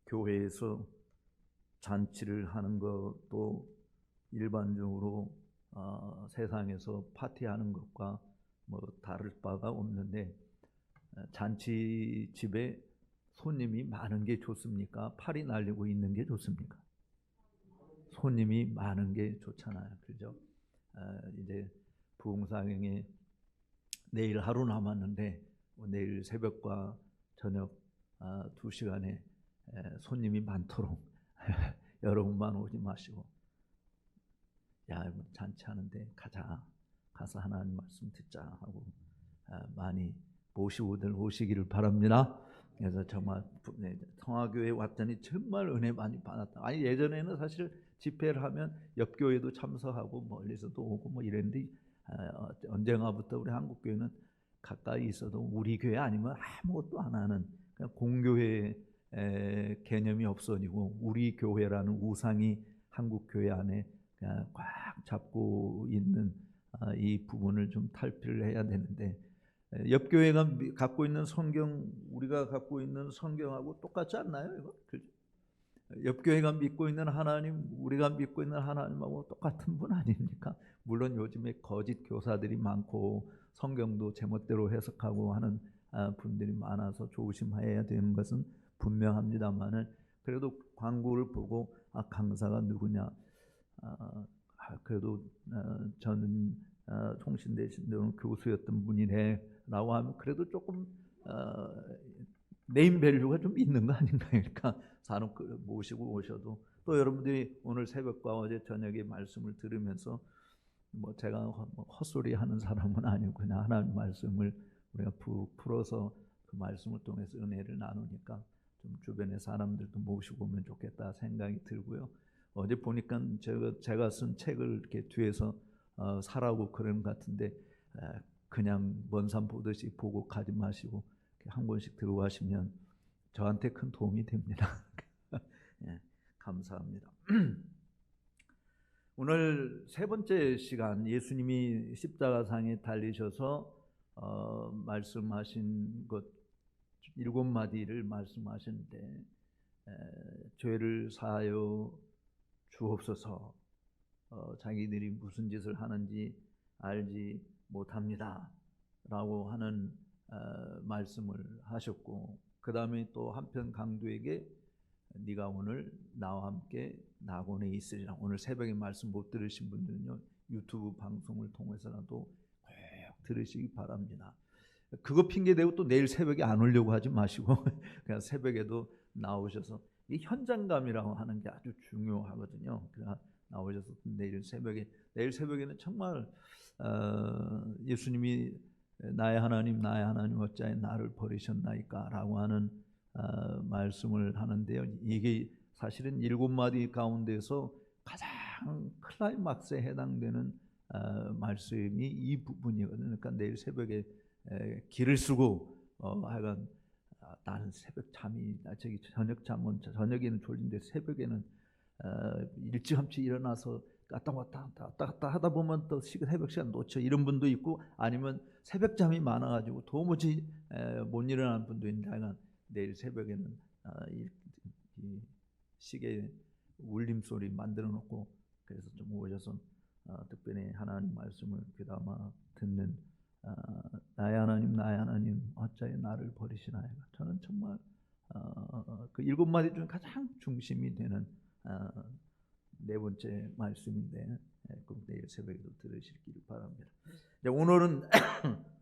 교회에서 잔치를 하는 것도 일반적으로 세상에서 파티하는 것과 뭐 다를 바가 없는데, 잔치집에 손님이 많은 게 좋습니까? 팔이 날리고 있는 게 좋습니까? 손님이 많은 게 좋잖아요. 그죠? 이제 부흥사경에 내일 하루 남았는데 내일 새벽과 저녁 2시간에 손님이 많도록 여러분만 오지 마시고, 야, 잔치하는데 가서 하나님 말씀 듣자 하고 많이 모시고들 오시기를 바랍니다. 그래서 정말 성화교회 왔더니 정말 은혜 많이 받았다. 아니, 예전에는 사실 집회를 하면 옆 교회도 참석하고 멀리서도 오고 뭐 이랬는데, 언젠가부터 우리 한국교회는 가까이 있어도 우리 교회 아니면 아무것도 안 하는, 그냥 공교회 개념이 없어지고 우리 교회라는 우상이 한국교회 안에 꽉 잡고 있는 이 부분을 좀 탈피를 해야 되는데, 옆 교회가 갖고 있는 성경, 우리가 갖고 있는 성경하고 똑같지 않나요? 이거? 옆 교회가 믿고 있는 하나님, 우리가 믿고 있는 하나님하고 똑같은 분 아닙니까? 물론 요즘에 거짓 교사들이 많고 성경도 제멋대로 해석하고 하는 분들이 많아서 조심해야 되는 것은 분명합니다만은, 그래도 광고를 보고 강사가 누구냐, 그래도 저는 통신대신대로는 교수였던 분이래라고 하면 그래도 조금 네임밸류가 좀 있는 거 아닌가요? 그러니까 사람 모시고 오셔도, 또 여러분들이 오늘 새벽과 어제 저녁에 말씀을 들으면서 뭐 제가 헛소리 하는 사람은 아니고 그냥 하나님 말씀을 우리가 푹 풀어서 그 말씀을 통해서 은혜를 나누니까 좀 주변의 사람들도 모시고 오면 좋겠다 생각이 들고요. 어제 보니까 제가 쓴 책을 이렇게 뒤에서 사라고 그런 것 같은데, 그냥 먼 산 보듯이 보고 가지 마시고 한 권씩 들어가시면 저한테 큰 도움이 됩니다. 예, 감사합니다. 오늘 세 번째 시간, 예수님이 십자가상에 달리셔서 말씀하신 것 7마디를 말씀하시는데, 죄를 사하여 주옵소서, 자기들이 무슨 짓을 하는지 알지 못합니다 라고 하는 말씀을 하셨고, 그 다음에 또 한편 강도에게 네가 오늘 나와 함께 낙원에 있으리라. 오늘 새벽에 말씀 못 들으신 분들은요, 유튜브 방송을 통해서라도 꼭 들으시기 바랍니다. 그거 핑계대고 또 내일 새벽에 안 오려고 하지 마시고 그냥 새벽에도 나오셔서, 이 현장감이라고 하는 게 아주 중요하거든요. 그러니까 나오셔서 내일 새벽에는 정말 예수님이 나의 하나님 어찌하여 나를 버리셨나이까 라고 하는 말씀을 하는데요. 이게 사실은 7마디 가운데서 가장 클라이막스에 해당되는 말씀이 이 부분이거든요. 그러니까 내일 새벽에 길을 쓰고 하여간 나는 새벽 잠이 저녁 잠은 저녁에는 졸린데 새벽에는 일찌감치 일어나서 왔다 갔다 하다 보면 또 새벽 시간 놓쳐, 이런 분도 있고, 아니면 새벽 잠이 많아가지고 도무지 못 일어나는 분도 있는데, 하여간 내일 새벽에는 이 시계 울림 소리 만들어 놓고 그래서 좀 오셔서 특별히 하나님 말씀을 귀담아 듣는, 나의 하나님 어찌하여 나를 버리시나요? 저는 정말 그 7마디 중 가장 중심이 되는 네 번째 말씀인데, 꼭 내일 새벽에도 들으시길 바랍니다. 오늘은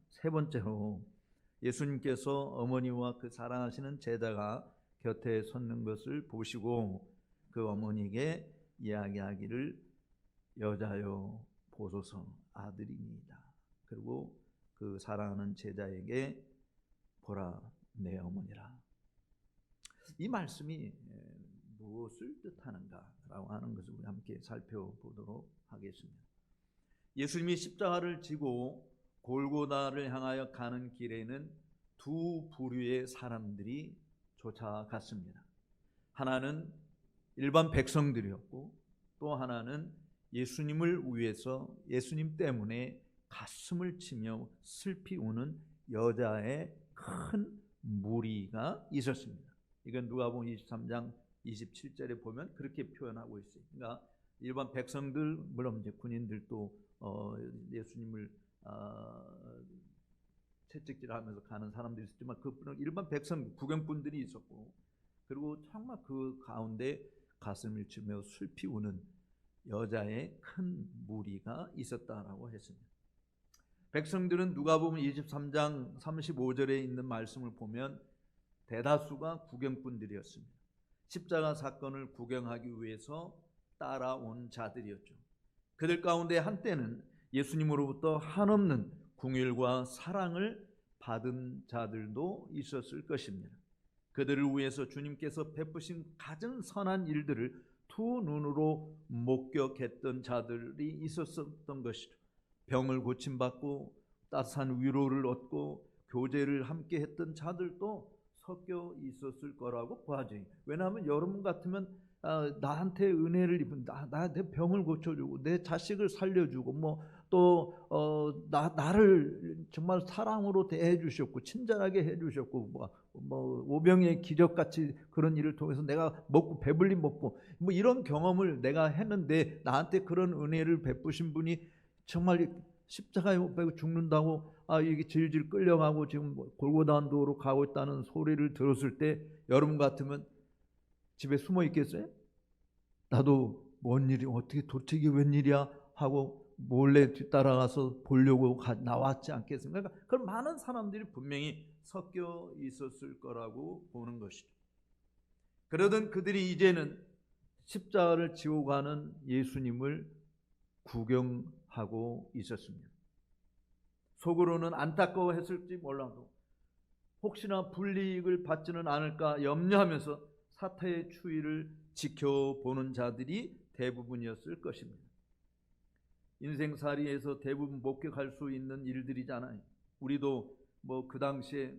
세 번째로 예수님께서 어머니와 그 사랑하시는 제자가 곁에 섰는 것을 보시고 그 어머니에게 이야기하기를, 여자여 보소서 아들입니다. 그리고 그 사랑하는 제자에게, 보라 내 어머니라. 이 말씀이 무엇을 뜻하는가라고 하는 것을 우리 함께 살펴보도록 하겠습니다. 예수님이 십자가를 지고 골고다를 향하여 가는 길에는 두 부류의 사람들이 쫓아갔습니다. 하나는 일반 백성들이었고, 또 하나는 예수님을 위해서 예수님 때문에 가슴을 치며 슬피 우는 여자의 큰 무리가 있었습니다. 이건 누가복음 23장 27절에 보면 그렇게 표현하고 있어요. 그러니까 일반 백성들, 물론 이제 군인들도 예수님을 채찍질하면서 가는 사람들이 있었지만 그분은 일반 백성 구경꾼들이 있었고, 그리고 정말 그 가운데 가슴을 치며 슬피 우는 여자의 큰 무리가 있었다라고 했습니다. 백성들은 누가복음 23장 35절에 있는 말씀을 보면 대다수가 구경꾼들이었습니다. 십자가 사건을 구경하기 위해서 따라온 자들이었죠. 그들 가운데 한때는 예수님으로부터 한없는 긍휼과 사랑을 받은 자들도 있었을 것입니다. 그들을 위해서 주님께서 베푸신 가장 선한 일들을 두 눈으로 목격했던 자들이 있었던 것이죠. 병을 고침받고 따스한 위로를 얻고 교제를 함께 했던 자들도 섞여 있었을 거라고 봐야죠. 왜냐하면 여러분 같으면 나한테 은혜를 입은, 나한테 병을 고쳐주고 내 자식을 살려주고 나를 정말 사랑으로 대해 주셨고 친절하게 해 주셨고 오병의 기적같이 그런 일을 통해서 내가 먹고 배불리 먹고 이런 경험을 내가 했는데, 나한테 그런 은혜를 베푸신 분이 정말 십자가에 못 박혀 죽는다고 이게 질질 끌려가고 지금 골고다운도로 가고 있다는 소리를 들었을 때 여러분 같으면 집에 숨어 있겠어요? 나도 뭔 일이, 어떻게 도대체 이게 웬일이야 하고 몰래 뒤따라가서 보려고 나왔지 않겠습니까? 그러니까 그런 많은 사람들이 분명히 섞여 있었을 거라고 보는 것이죠. 그러던 그들이 이제는 십자가를 지고 가는 예수님을 구경하고 있었습니다. 속으로는 안타까워했을지 몰라도 혹시나 불이익을 받지는 않을까 염려하면서 사태의 추이를 지켜보는 자들이 대부분이었을 것입니다. 인생살이에서 대부분 목격할 수 있는 일들이잖아요. 우리도 그 당시에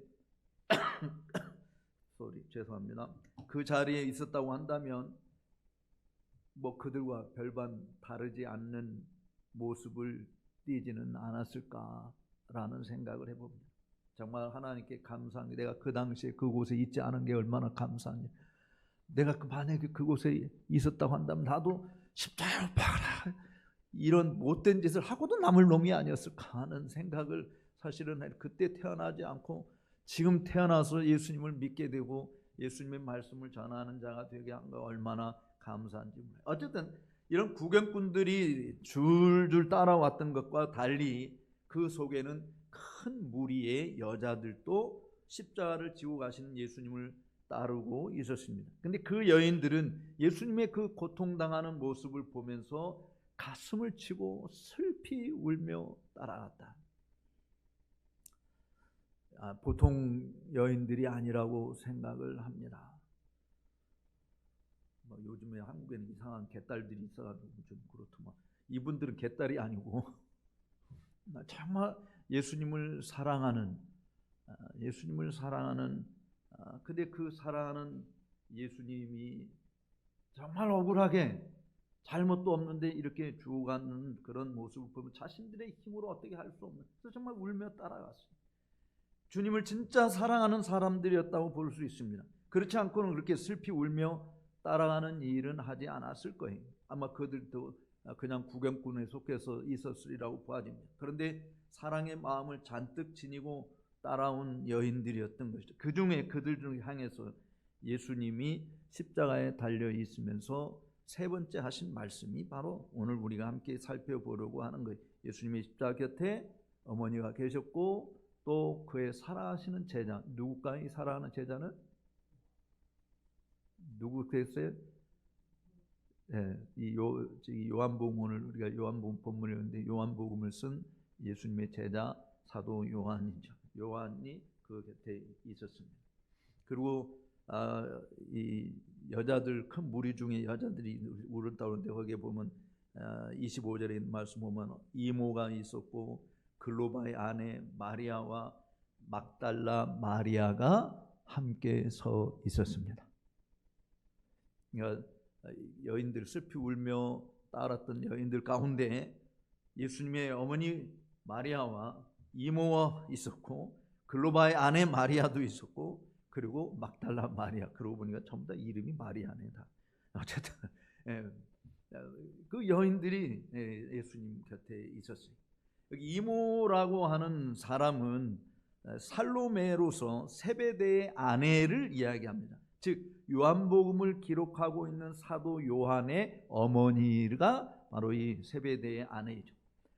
죄송합니다. 그 자리에 있었다고 한다면 그들과 별반 다르지 않는 모습을 띠지는 않았을까라는 생각을 해봅니다. 정말 하나님께 감사한 게, 내가 그 당시에 그곳에 있지 않은 게 얼마나 감사한지. 내가 만약에 그곳에 있었다고 한다면 나도 십자가를 박아라, 이런 못된 짓을 하고도 남을 놈이 아니었을까 하는 생각을 사실은 그때 태어나지 않고 지금 태어나서 예수님을 믿게 되고 예수님의 말씀을 전하는 자가 되게 한 거 얼마나 감사한지 몰라요. 어쨌든 이런 구경꾼들이 줄줄 따라왔던 것과 달리 그 속에는 큰 무리의 여자들도 십자가를 지고 가시는 예수님을 따르고 있었습니다. 근데 그 여인들은 예수님의 그 고통당하는 모습을 보면서 가슴을 치고 슬피 울며 따라갔다. 보통 여인들이 아니라고 생각을 합니다. 요즘에 한국에는 이상한 개딸들이 있어가지고 좀 그렇더만, 이분들은 개딸이 아니고 정말 예수님을 사랑하는 근데 그 사랑하는 예수님이 정말 억울하게 잘못도 없는데 이렇게 죽어가는 그런 모습을 보면 자신들의 힘으로 어떻게 할 수 없는, 그래서 정말 울며 따라갔어요. 주님을 진짜 사랑하는 사람들이었다고 볼 수 있습니다. 그렇지 않고는 그렇게 슬피 울며 따라가는 일은 하지 않았을 거예요. 아마 그들도 그냥 구경꾼에 속해서 있었으리라고 보아집니다. 그런데 사랑의 마음을 잔뜩 지니고 따라온 여인들이었던 것이죠. 그 중에 그들 중 향해서 예수님이 십자가에 달려 있으면서 세 번째 하신 말씀이 바로 오늘 우리가 함께 살펴보려고 하는 거예요. 예수님의 십자가 곁에 어머니가 계셨고 또 그의 사랑하시는 제자, 누굴까? 이 사랑하는 제자는 누구겠어요? 이 요한복음, 오늘 우리가 요한복음 본문이었는데 요한복음을 쓴 예수님의 제자 사도 요한이죠. 요한이 그 곁에 있었습니다. 그리고 이 여자들, 큰 무리 중에 여자들이 울었다는데 거기에 보면 25절에 있는 말씀 보면 이모가 있었고 글로바의 아내 마리아와 막달라 마리아가 함께 서 있었습니다. 그러니까 여인들, 슬피 울며 따랐던 여인들 가운데 예수님의 어머니 마리아와 이모가 있었고 글로바의 아내 마리아도 있었고 그리고 막달라 마리아. 그러고 보니까 전부 다 이름이 마리아네 다. 어쨌든 그 여인들이 예수님 곁에 있었어요. 여기 이모라고 하는 사람은 살로메로서 세베대의 아내를 이야기합니다. 즉 요한복음을 기록하고 있는 사도 요한의 어머니가 바로 이 세베대의 아내이죠.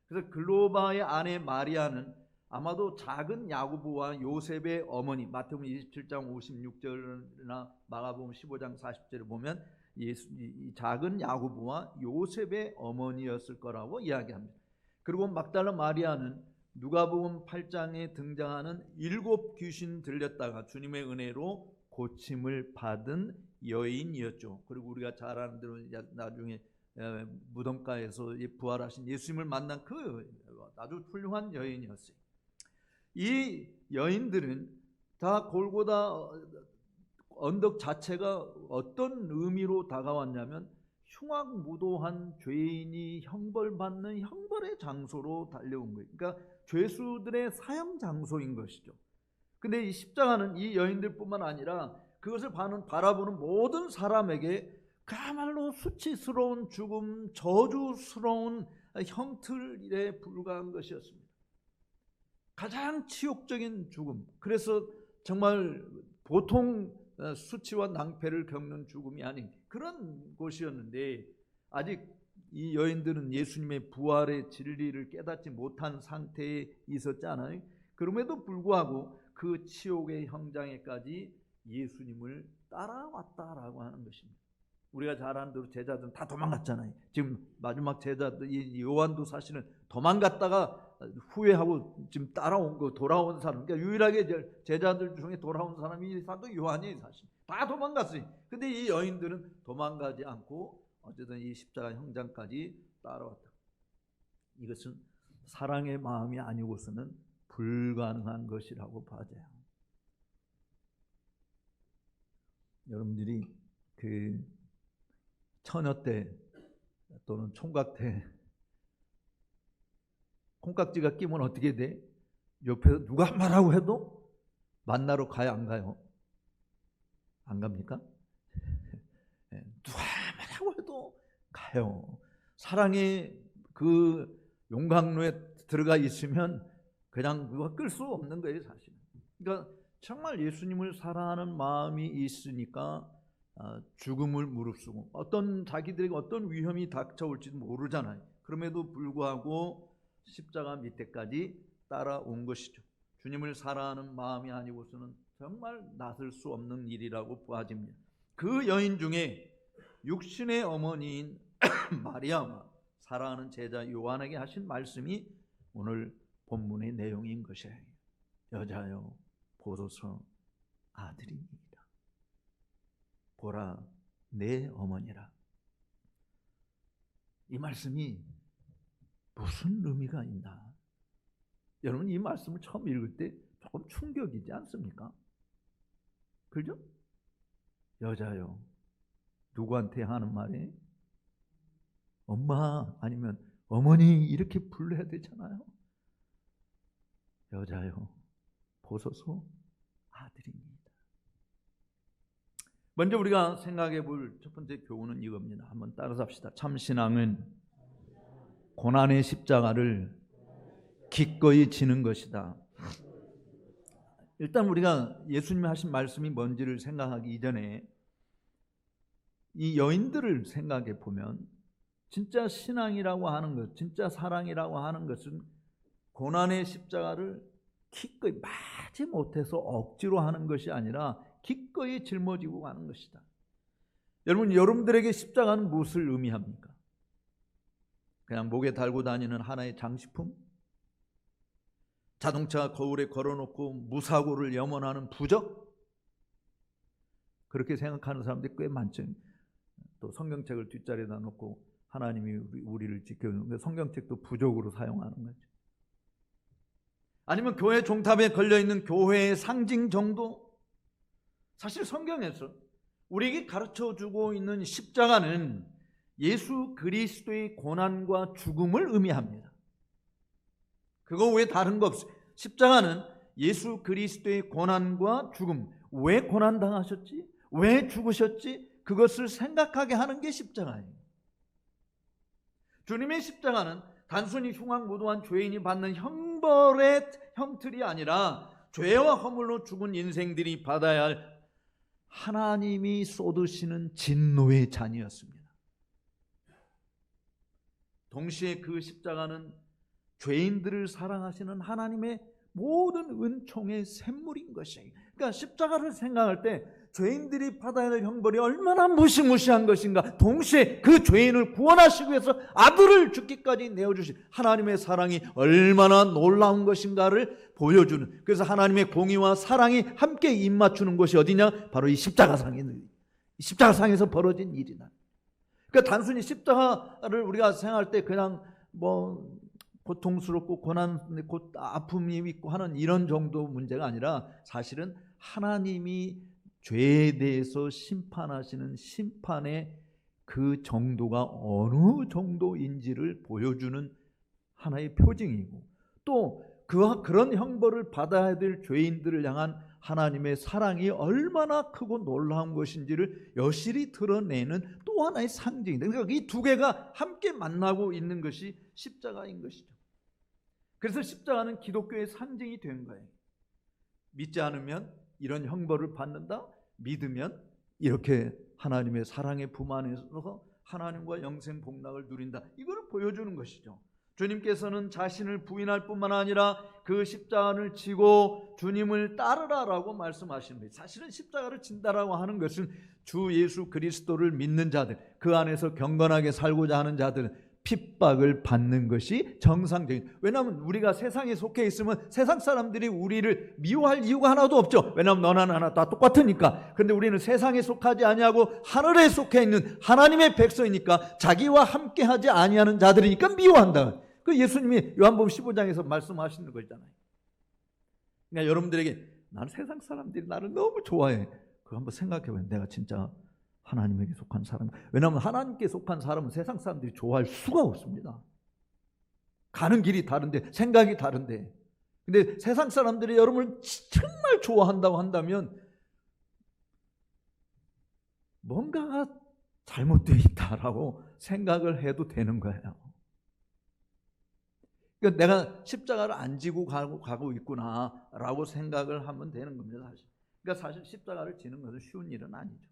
그래서 글로바의 아내 마리아는 아마도 작은 야고보와 요셉의 어머니, 마태복음 27장 56절이나 마가복음 15장 40절을 보면 이 작은 야고보와 요셉의 어머니였을 거라고 이야기합니다. 그리고 막달라 마리아는 누가복음 8장에 등장하는 7 귀신 들렸다가 주님의 은혜로 고침을 받은 여인이었죠. 그리고 우리가 잘 아는 대로 나중에 무덤가에서 부활하신 예수님을 만난 그 아주 훌륭한 여인이었어요. 이 여인들은 다 골고다 언덕 자체가 어떤 의미로 다가왔냐면 흉악무도한 죄인이 형벌받는 형벌의 장소로 달려온 거예요. 그러니까 죄수들의 사형 장소인 것이죠. 근데 이 십자가는 이 여인들뿐만 아니라 그것을 바라보는 모든 사람에게 그야말로 수치스러운 죽음, 저주스러운 형틀에 불과한 것이었습니다. 가장 치욕적인 죽음. 그래서 정말 보통 수치와 낭패를 겪는 죽음이 아닌 그런 곳이었는데, 아직 이 여인들은 예수님의 부활의 진리를 깨닫지 못한 상태에 있었잖아요. 그럼에도 불구하고 그 치욕의 현장에까지 예수님을 따라왔다라고 하는 것입니다. 우리가 잘 아는 대로 제자들은 다 도망갔잖아요. 지금 마지막 제자들 이 요한도 사실은 도망갔다가 후회하고 지금 돌아온 사람, 그러니까 유일하게 제자들 중에 돌아온 사람이 사도 요한이에요. 사실 다 도망갔어요. 근데 이 여인들은 도망가지 않고 어쨌든 이 십자가 현장까지 따라왔다. 이것은 사랑의 마음이 아니고서는 불가능한 것이라고 봐져요. 여러분들이 그 처녀 때 또는 총각 때 콩깍지가 끼면 어떻게 돼? 옆에서 누가 말하고 해도 만나러 가요, 안 가요? 안 갑니까? 누가 말하고 해도 가요. 사랑의 그 용광로에 들어가 있으면 그냥 그거 끌 수 없는 거예요, 사실. 그러니까 정말 예수님을 사랑하는 마음이 있으니까 죽음을 무릅쓰고 어떤 자기들에게 어떤 위험이 닥쳐올지도 모르잖아요. 그럼에도 불구하고 십자가 밑에까지 따라온 것이죠. 주님을 사랑하는 마음이 아니고서는 정말 나설 수 없는 일이라고 보아집니다. 그 여인 중에 육신의 어머니인 마리아와 사랑하는 제자 요한에게 하신 말씀이 오늘 본문의 내용인 것이에요. 여자여 보소서 아들입니다. 보라 내 어머니라. 이 말씀이 무슨 의미가 있나? 여러분 이 말씀을 처음 읽을 때 조금 충격이지 않습니까? 그죠? 여자요. 누구한테 하는 말이? 엄마 아니면 어머니 이렇게 불러야 되잖아요. 여자요. 보소서 아들입니다. 먼저 우리가 생각해 볼 첫 번째 교훈은 이겁니다. 한번 따라서 합시다. 참신앙은 고난의 십자가를 기꺼이 지는 것이다. 일단 우리가 예수님이 하신 말씀이 뭔지를 생각하기 이전에 이 여인들을 생각해 보면 진짜 신앙이라고 하는 것, 진짜 사랑이라고 하는 것은 고난의 십자가를 기꺼이 마지 못해서 억지로 하는 것이 아니라 기꺼이 짊어지고 가는 것이다. 여러분, 여러분들에게 십자가는 무엇을 의미합니까? 그냥 목에 달고 다니는 하나의 장식품? 자동차 거울에 걸어놓고 무사고를 염원하는 부적? 그렇게 생각하는 사람들이 꽤 많죠. 또 성경책을 뒷자리에다 놓고 하나님이 우리를 지켜주는 성경책도 부적으로 사용하는 거죠. 아니면 교회 종탑에 걸려있는 교회의 상징 정도? 사실 성경에서 우리에게 가르쳐주고 있는 십자가는 예수 그리스도의 고난과 죽음을 의미합니다. 그거 외에 다른 거 없어요. 십자가는 예수 그리스도의 고난과 죽음, 왜 고난당하셨지? 왜 죽으셨지? 그것을 생각하게 하는 게 십자가예요. 주님의 십자가는 단순히 흉악무도한 죄인이 받는 형벌의 형틀이 아니라 죄와 허물로 죽은 인생들이 받아야 할 하나님이 쏟으시는 진노의 잔이었습니다. 동시에 그 십자가는 죄인들을 사랑하시는 하나님의 모든 은총의 샘물인 것이에요. 그러니까 십자가를 생각할 때 죄인들이 받아야 할 형벌이 얼마나 무시무시한 것인가, 동시에 그 죄인을 구원하시기 위해서 아들을 죽기까지 내어주신 하나님의 사랑이 얼마나 놀라운 것인가를 보여주는, 그래서 하나님의 공의와 사랑이 함께 입맞추는 것이 어디냐? 바로 이 십자가상에서 벌어진 일이다. 그러니까 단순히 십자가를 우리가 생각할 때 그냥 고통스럽고 고난, 아픔이 있고 하는 이런 정도 문제가 아니라, 사실은 하나님이 죄에 대해서 심판하시는 심판의 그 정도가 어느 정도인지를 보여주는 하나의 표징이고, 또 그런 형벌을 받아야 될 죄인들을 향한 하나님의 사랑이 얼마나 크고 놀라운 것인지를 여실히 드러내는 또 하나의 상징이다. 그러니까 이 두 개가 함께 만나고 있는 것이 십자가인 것이죠. 그래서 십자가는 기독교의 상징이 된 거예요. 믿지 않으면 이런 형벌을 받는다, 믿으면 이렇게 하나님의 사랑의 품 안에서 하나님과 영생 복락을 누린다, 이걸 보여주는 것이죠. 주님께서는 자신을 부인할 뿐만 아니라 그 십자가를 지고 주님을 따르라라고 말씀하시는 거예요. 사실은 십자가를 진다라고 하는 것은 주 예수 그리스도를 믿는 자들, 그 안에서 경건하게 살고자 하는 자들은 핍박을 받는 것이 정상적인. 왜냐하면 우리가 세상에 속해 있으면 세상 사람들이 우리를 미워할 이유가 하나도 없죠. 왜냐하면 너나 나나 다 똑같으니까. 그런데 우리는 세상에 속하지 아니하고 하늘에 속해 있는 하나님의 백성이니까, 자기와 함께하지 아니하는 자들이니까 미워한다. 그 예수님이 요한복음 15장에서 말씀하시는 거잖아요. 그러니까 여러분들에게 나는 세상 사람들이 나를 너무 좋아해, 그거 한번 생각해봐요. 내가 진짜 하나님에게 속한 사람. 왜냐하면 하나님께 속한 사람은 세상 사람들이 좋아할 수가 없습니다. 가는 길이 다른데, 생각이 다른데. 근데 세상 사람들이 여러분을 정말 좋아한다고 한다면 뭔가가 잘못되어 있다라고 생각을 해도 되는 거예요. 그러니까 내가 십자가를 안 지고 가고 있구나라고 생각을 하면 되는 겁니다, 사실. 그러니까 사실 십자가를 지는 것은 쉬운 일은 아니죠.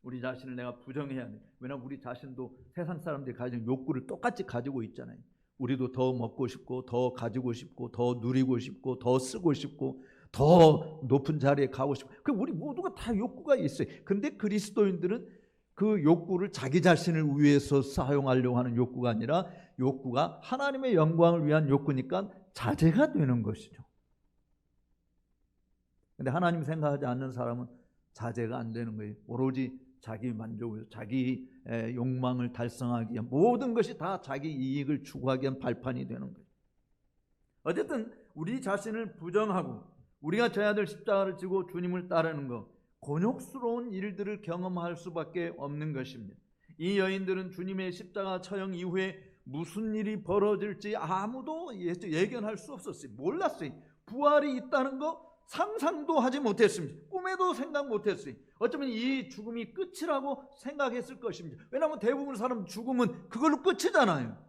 우리 자신을 내가 부정해야 돼. 왜냐하면 우리 자신도 세상 사람들이 가진 욕구를 똑같이 가지고 있잖아요. 우리도 더 먹고 싶고, 더 가지고 싶고, 더 누리고 싶고, 더 쓰고 싶고, 더 높은 자리에 가고 싶고, 그 우리 모두가 다 욕구가 있어요. 근데 그리스도인들은 그 욕구를 자기 자신을 위해서 사용하려고 하는 욕구가 아니라, 욕구가 하나님의 영광을 위한 욕구니까 자제가 되는 것이죠. 근데 하나님 생각하지 않는 사람은 자제가 안 되는 거예요. 오로지 자기 만족을, 자기 욕망을 달성하기 위한, 모든 것이 다 자기 이익을 추구하기 위한 발판이 되는 거예요. 어쨌든 우리 자신을 부정하고 우리가 져야 될 십자가를 지고 주님을 따르는 것, 곤욕스러운 일들을 경험할 수밖에 없는 것입니다. 이 여인들은 주님의 십자가 처형 이후에 무슨 일이 벌어질지 아무도 예견할 수 없었어요. 몰랐어요. 부활이 있다는 거 상상도 하지 못했습니다. 꿈에도 생각 못했어요. 어쩌면 이 죽음이 끝이라고 생각했을 것입니다. 왜냐하면 대부분 사람 죽음은 그걸로 끝이잖아요.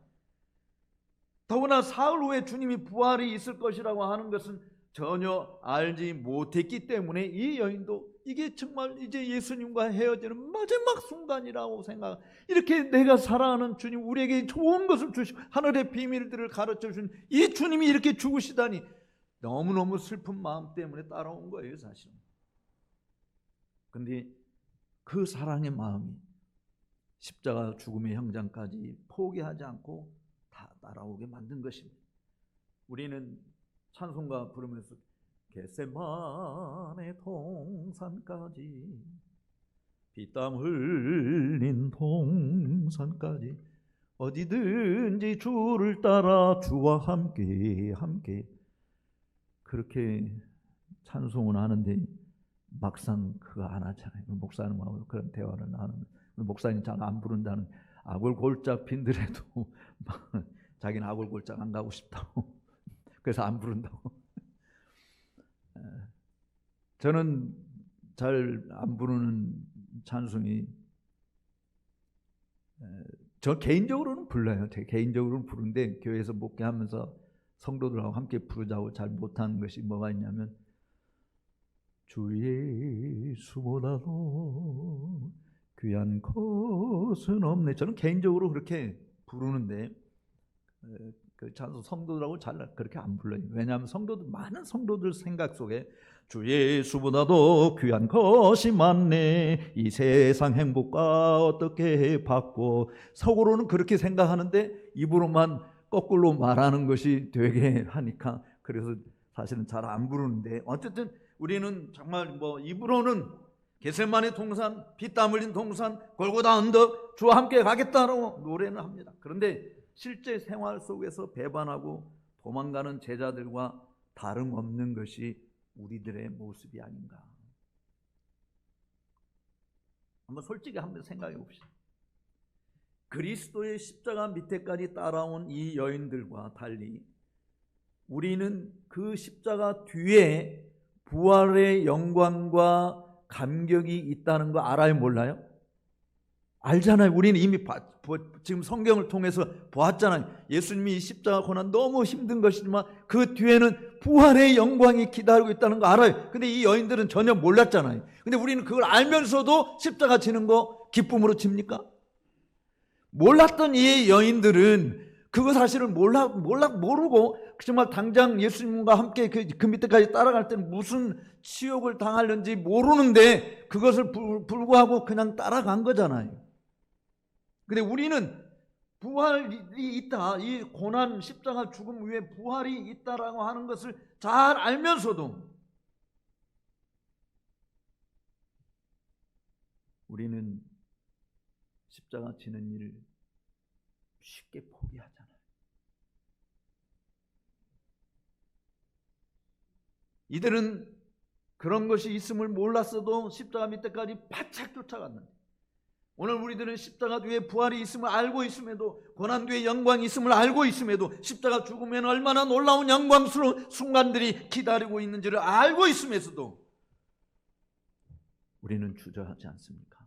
더구나 사흘 후에 주님이 부활이 있을 것이라고 하는 것은 전혀 알지 못했기 때문에 이 여인도 이게 정말 이제 예수님과 헤어지는 마지막 순간이라고 생각, 이렇게 내가 사랑하는 주님, 우리에게 좋은 것을 주시고 하늘의 비밀들을 가르쳐 주신 이 주님이 이렇게 죽으시다니 너무너무 슬픈 마음 때문에 따라온 거예요, 사실. 근데 그 사랑의 마음이 십자가 죽음의 형장까지 포기하지 않고 다 따라오게 만든 것입니다. 우리는 찬송가 부르면서 겟세마네 동산까지, 피땀 흘린 동산까지, 어디든지 주를 따라 주와 함께 그렇게 찬송을 하는데 막상 그거 안 하잖아요. 목사님하고 그런 대화를 나누면 목사님 잘 안 부른다는, 아골골짝 핀들에도 자기는 아골골짝 안 가고 싶다고 그래서 안 부른다고. 저는 잘 안 부르는 찬송이, 저 개인적으로는 불러요. 제 개인적으로는 부르는데 교회에서 목회하면서 성도들하고 함께 부르자고 잘 못하는 것이 뭐가 있냐면, 주 예수보다도 귀한 것은 없네. 저는 개인적으로 그렇게 부르는데 그 찬송 성도들하고 잘 그렇게 안 불러요. 왜냐하면 성도들, 많은 성도들 생각 속에 주 예수보다도 귀한 것이 많네, 이 세상 행복과 어떻게 받고, 속으로는 그렇게 생각하는데 입으로만 거꾸로 말하는 것이 되게 하니까, 그래서 사실은 잘 안 부르는데, 어쨌든 우리는 정말 뭐 입으로는 겟세마네 동산, 피땀 흘린 동산, 골고다 언덕, 주와 함께 가겠다라고 노래는 합니다. 그런데 실제 생활 속에서 배반하고 도망가는 제자들과 다름없는 것이 우리들의 모습이 아닌가. 한번 솔직히 한번 생각해 봅시다. 그리스도의 십자가 밑에까지 따라온 이 여인들과 달리 우리는 그 십자가 뒤에 부활의 영광과 감격이 있다는 거 알아요, 몰라요? 알잖아요. 우리는 이미 지금 성경을 통해서 보았잖아요. 예수님이 십자가 고난 너무 힘든 것이지만 그 뒤에는 부활의 영광이 기다리고 있다는 거 알아요. 근데 이 여인들은 전혀 몰랐잖아요. 근데 우리는 그걸 알면서도 십자가 지는 거 기쁨으로 칩니까? 몰랐던 이 여인들은 그거 사실은 모르고 정말 당장 예수님과 함께 그 밑에까지 따라갈 때는 무슨 치욕을 당하는지 모르는데 그것을 불구하고 그냥 따라간 거잖아요. 근데 우리는 부활이 있다, 이 고난 십자가 죽음 위에 부활이 있다라고 하는 것을 잘 알면서도 우리는 십자가 지는 일을 쉽게 포기하잖아요. 이들은 그런 것이 있음을 몰랐어도 십자가 밑에까지 바짝 쫓아갔는데, 오늘 우리들은 십자가 뒤에 부활이 있음을 알고 있음에도, 고난 뒤에 영광이 있음을 알고 있음에도, 십자가 죽으면 얼마나 놀라운 영광스러운 순간들이 기다리고 있는지를 알고 있음에서도 우리는 주저하지 않습니까?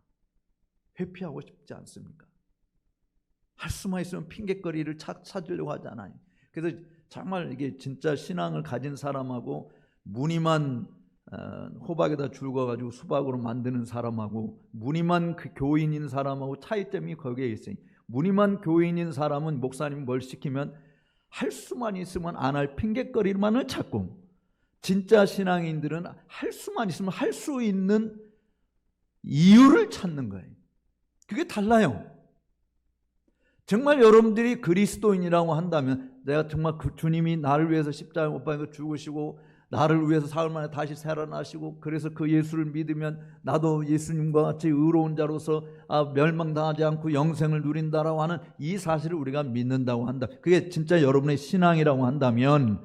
회피하고 싶지 않습니까? 할 수만 있으면 핑계거리를 찾으려고 하잖아요. 그래서 정말 이게 진짜 신앙을 가진 사람하고 무늬만 호박에다 줄거가지고 수박으로 만드는 사람하고 무늬만 그 교인인 사람하고 차이점이 거기에 있어요. 무늬만 교인인 사람은 목사님이 뭘 시키면 할 수만 있으면 안 할 핑계거리만을 찾고, 진짜 신앙인들은 할 수만 있으면 할 수 있는 이유를 찾는 거예요. 그게 달라요. 정말 여러분들이 그리스도인이라고 한다면, 내가 정말 그 주님이 나를 위해서 십자가에 못 박혀 죽으시고 나를 위해서 사흘 만에 다시 살아나시고, 그래서 그 예수를 믿으면 나도 예수님과 같이 의로운 자로서 멸망당하지 않고 영생을 누린다라고 하는 이 사실을 우리가 믿는다고 한다. 그게 진짜 여러분의 신앙이라고 한다면,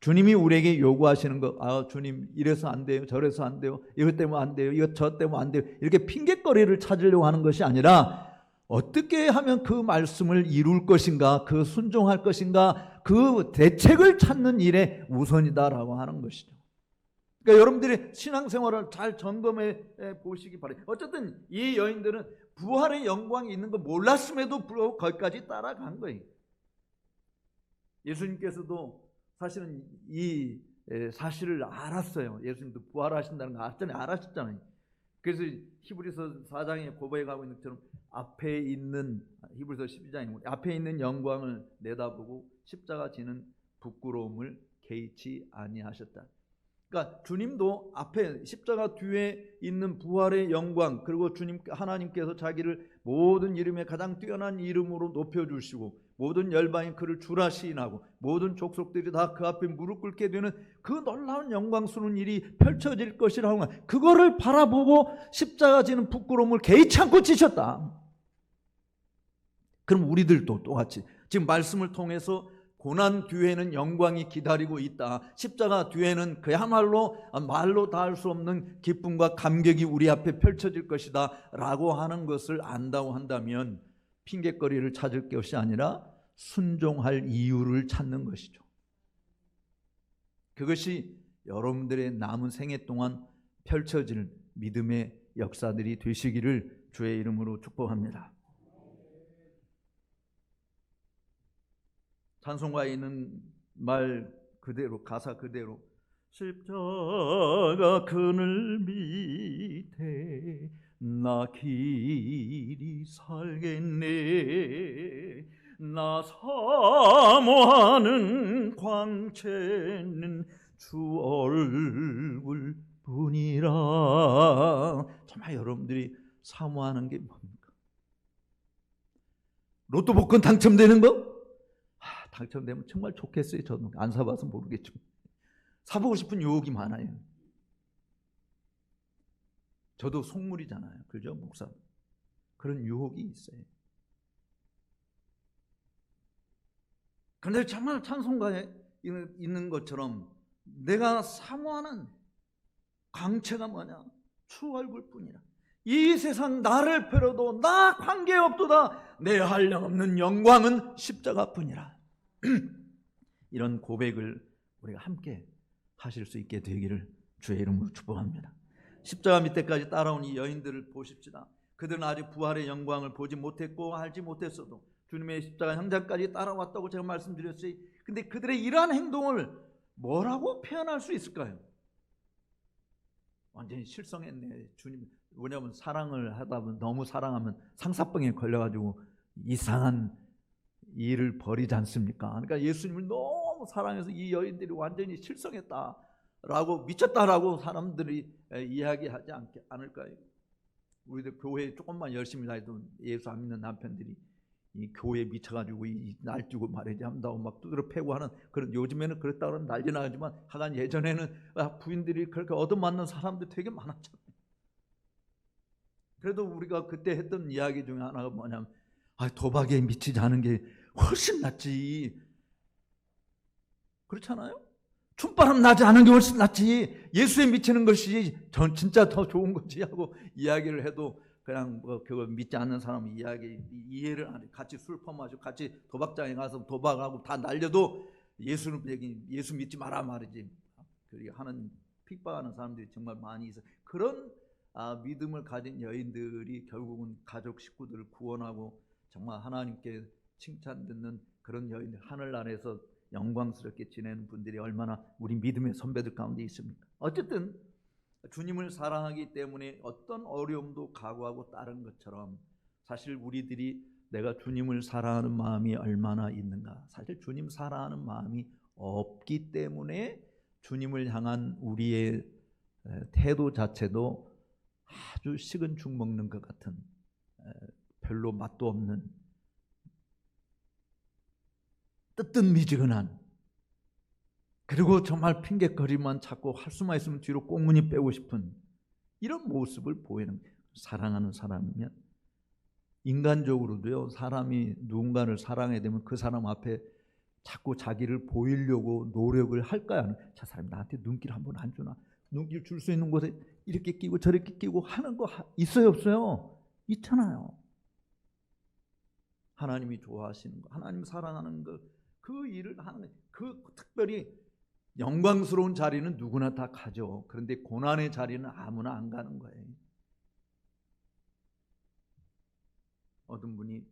주님이 우리에게 요구하시는 거, 주님 이래서 안 돼요, 저래서 안 돼요, 이것 때문에 안 돼요, 이것 저 때문에 안 돼요, 이렇게 핑계거리를 찾으려고 하는 것이 아니라 어떻게 하면 그 말씀을 이룰 것인가, 그 순종할 것인가, 그 대책을 찾는 일에 우선이다라고 하는 것이죠. 그러니까 여러분들이 신앙생활을 잘 점검해 보시기 바랍니다. 어쨌든 이 여인들은 부활의 영광이 있는 거 몰랐음에도 불구하고 거기까지 따라간 거예요. 예수님께서도 사실은 이 사실을 알았어요. 예수님도 부활하신다는 거 알았잖아요. 그래서 히브리서 4장에 고백하고 있는 것처럼 앞에 있는, 히브리서 12장에 앞에 있는 영광을 내다보고 십자가 지는 부끄러움을 개의치 아니하셨다. 그러니까 주님도 앞에 십자가 뒤에 있는 부활의 영광, 그리고 주님 하나님께서 자기를 모든 이름에 가장 뛰어난 이름으로 높여주시고 모든 열방이 그를 주라 시인하고 모든 족속들이 다 그 앞에 무릎 꿇게 되는 그 놀라운 영광스러운 일이 펼쳐질 것이라고, 그거를 바라보고 십자가 지는 부끄러움을 개의치 않고 지셨다. 그럼 우리들도 똑같이 지금 말씀을 통해서 고난 뒤에는 영광이 기다리고 있다, 십자가 뒤에는 그야말로 말로 다 할 수 없는 기쁨과 감격이 우리 앞에 펼쳐질 것이다 라고 하는 것을 안다고 한다면, 핑계거리를 찾을 것이 아니라 순종할 이유를 찾는 것이죠. 그것이 여러분들의 남은 생애 동안 펼쳐질 믿음의 역사들이 되시기를 주의 이름으로 축복합니다. 찬송가에 있는 말 그대로, 가사 그대로, 십자가 그늘 밑에 나 길이 살겠네. 나 사모하는 광채는 주 얼굴 뿐이라. 정말 여러분들이 사모하는 게 뭡니까? 로또 복권 당첨되는 거? 당첨되면 정말 좋겠어요. 저는 안 사봐서 모르겠죠. 사보고 싶은 유혹이 많아요. 저도 속물이잖아요. 그죠? 목사. 그런 유혹이 있어요. 그런데 정말 찬송가에 있는 것처럼 내가 사모하는 광채가 뭐냐? 주 얼굴뿐이라. 이 세상 나를 펴려도 나 관계없도다. 내 한량없는 영광은 십자가뿐이라. 이런 고백을 우리가 함께 하실 수 있게 되기를 주의 이름으로 축복합니다. 십자가 밑에까지 따라온 이 여인들을 보십시다. 그들은 아직 부활의 영광을 보지 못했고 알지 못했어도 주님의 십자가 현장까지 따라왔다고 제가 말씀드렸어요. 근데 그들의 이러한 행동을 뭐라고 표현할 수 있을까요? 완전히 실성했네. 주님, 왜냐하면 사랑을 하다 보면 너무 사랑하면 상사병에 걸려가지고 이상한 일을 벌이지 않습니까? 그러니까 예수님을 너무 사랑해서 이 여인들이 완전히 실성했다라고, 미쳤다라고 사람들이 이야기하지 않을까요? 우리들 교회에 조금만 열심히 다니도 예수 안 믿는 남편들이 이 교회에 미쳐가지고 이 날뛰고 말이지 한다고 막 두드려 패고 하는 그런, 요즘에는 그랬다고 하면 난리 나지만 하간 예전에는 부인들이 그렇게 얻어맞는 사람들이 되게 많았잖아요. 그래도 우리가 그때 했던 이야기 중에 하나가 뭐냐면, 도박에 미치지 않은 게 훨씬 낫지. 그렇잖아요? 춤바람 나지 않은 게 훨씬 낫지. 예수에 미치는 것이 전 진짜 더 좋은 거지 하고 이야기를 해도 그냥 그걸 믿지 않는 사람은 이해를 안 해. 같이 술 퍼마시고 같이 도박장에 가서 도박하고 다 날려도 예수 믿지 마라 말이지. 그렇게 하는, 핍박하는 사람들이 정말 많이 있어요. 그런 믿음을 가진 여인들이 결국은 가족 식구들을 구원하고 정말 하나님께 칭찬 듣는 그런 여인들, 하늘나라에서 영광스럽게 지내는 분들이 얼마나 우리 믿음의 선배들 가운데 있습니까? 어쨌든 주님을 사랑하기 때문에 어떤 어려움도 각오하고 따른 것처럼, 사실 우리들이 내가 주님을 사랑하는 마음이 얼마나 있는가, 사실 주님 사랑하는 마음이 없기 때문에 주님을 향한 우리의 태도 자체도 아주 식은 죽 먹는 것 같은, 별로 맛도 없는, 뜨뜻미지근한, 그리고 정말 핑계거리만 찾고 할 수만 있으면 뒤로 꽁무니 빼고 싶은 이런 모습을 보이는 거예요. 사랑하는 사람이면 인간적으로도요, 사람이 누군가를 사랑해야 되면 그 사람 앞에 자꾸 자기를 보이려고 노력을 할까요? 저 사람이 나한테 눈길 한번 안 주나? 눈길 줄 수 있는 곳에 이렇게 끼고 저렇게 끼고 하는 거 있어요, 없어요? 있잖아요. 하나님이 좋아하시는 거, 하나님 사랑하는 거, 그 일을 하는 거예요. 그 특별히 영광스러운 자리는 누구나 다 가죠. 그런데 고난의 자리는 아무나 안 가는 거예요. 어떤 분이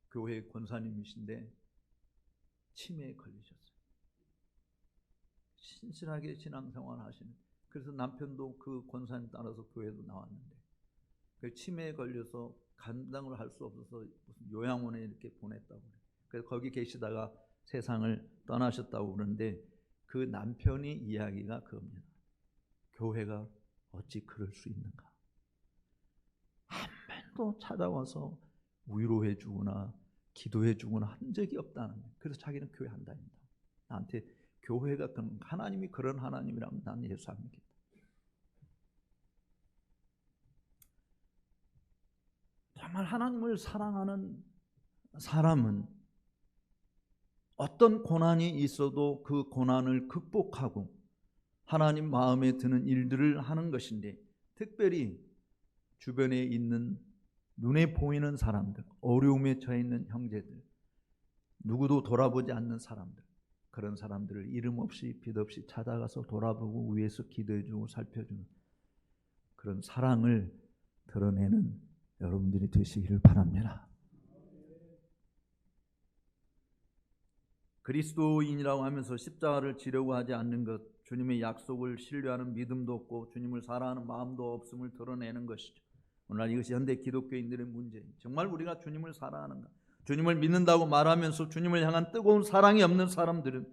교회 권사님이신데 치매에 걸리셨어요. 신실하게 신앙생활 하시는, 그래서 남편도 그 권사님 따라서 교회도 나왔는데 그 치매에 걸려서 감당을 할 수 없어서 무슨 요양원에 이렇게 보냈다고 그래요. 그래서 거기 계시다가 세상을 떠나셨다고 그러는데, 그 남편이 이야기가 그겁니다. 교회가 어찌 그럴 수 있는가? 한 번도 찾아와서 위로해 주거나 기도해 주거나 한 적이 없다는 거예요. 그래서 자기는 교회 안 다닌다. 나한테 교회가 하나님이 그런 하나님이라면 난 예수 안 믿겠다. 정말 하나님을 사랑하는 사람은 어떤 고난이 있어도 그 고난을 극복하고 하나님 마음에 드는 일들을 하는 것인데, 특별히 주변에 있는 눈에 보이는 사람들, 어려움에 처해 있는 형제들, 누구도 돌아보지 않는 사람들, 그런 사람들을 이름 없이 빛 없이 찾아가서 돌아보고 위에서 기도해주고 살펴주는 그런 사랑을 드러내는 여러분들이 되시기를 바랍니다. 그리스도인이라고 하면서 십자가를 지려고 하지 않는 것, 주님의 약속을 신뢰하는 믿음도 없고 주님을 사랑하는 마음도 없음을 드러내는 것이죠. 오늘날 이것이 현대 기독교인들의 문제입니다. 정말 우리가 주님을 사랑하는가? 주님을 믿는다고 말하면서 주님을 향한 뜨거운 사랑이 없는 사람들은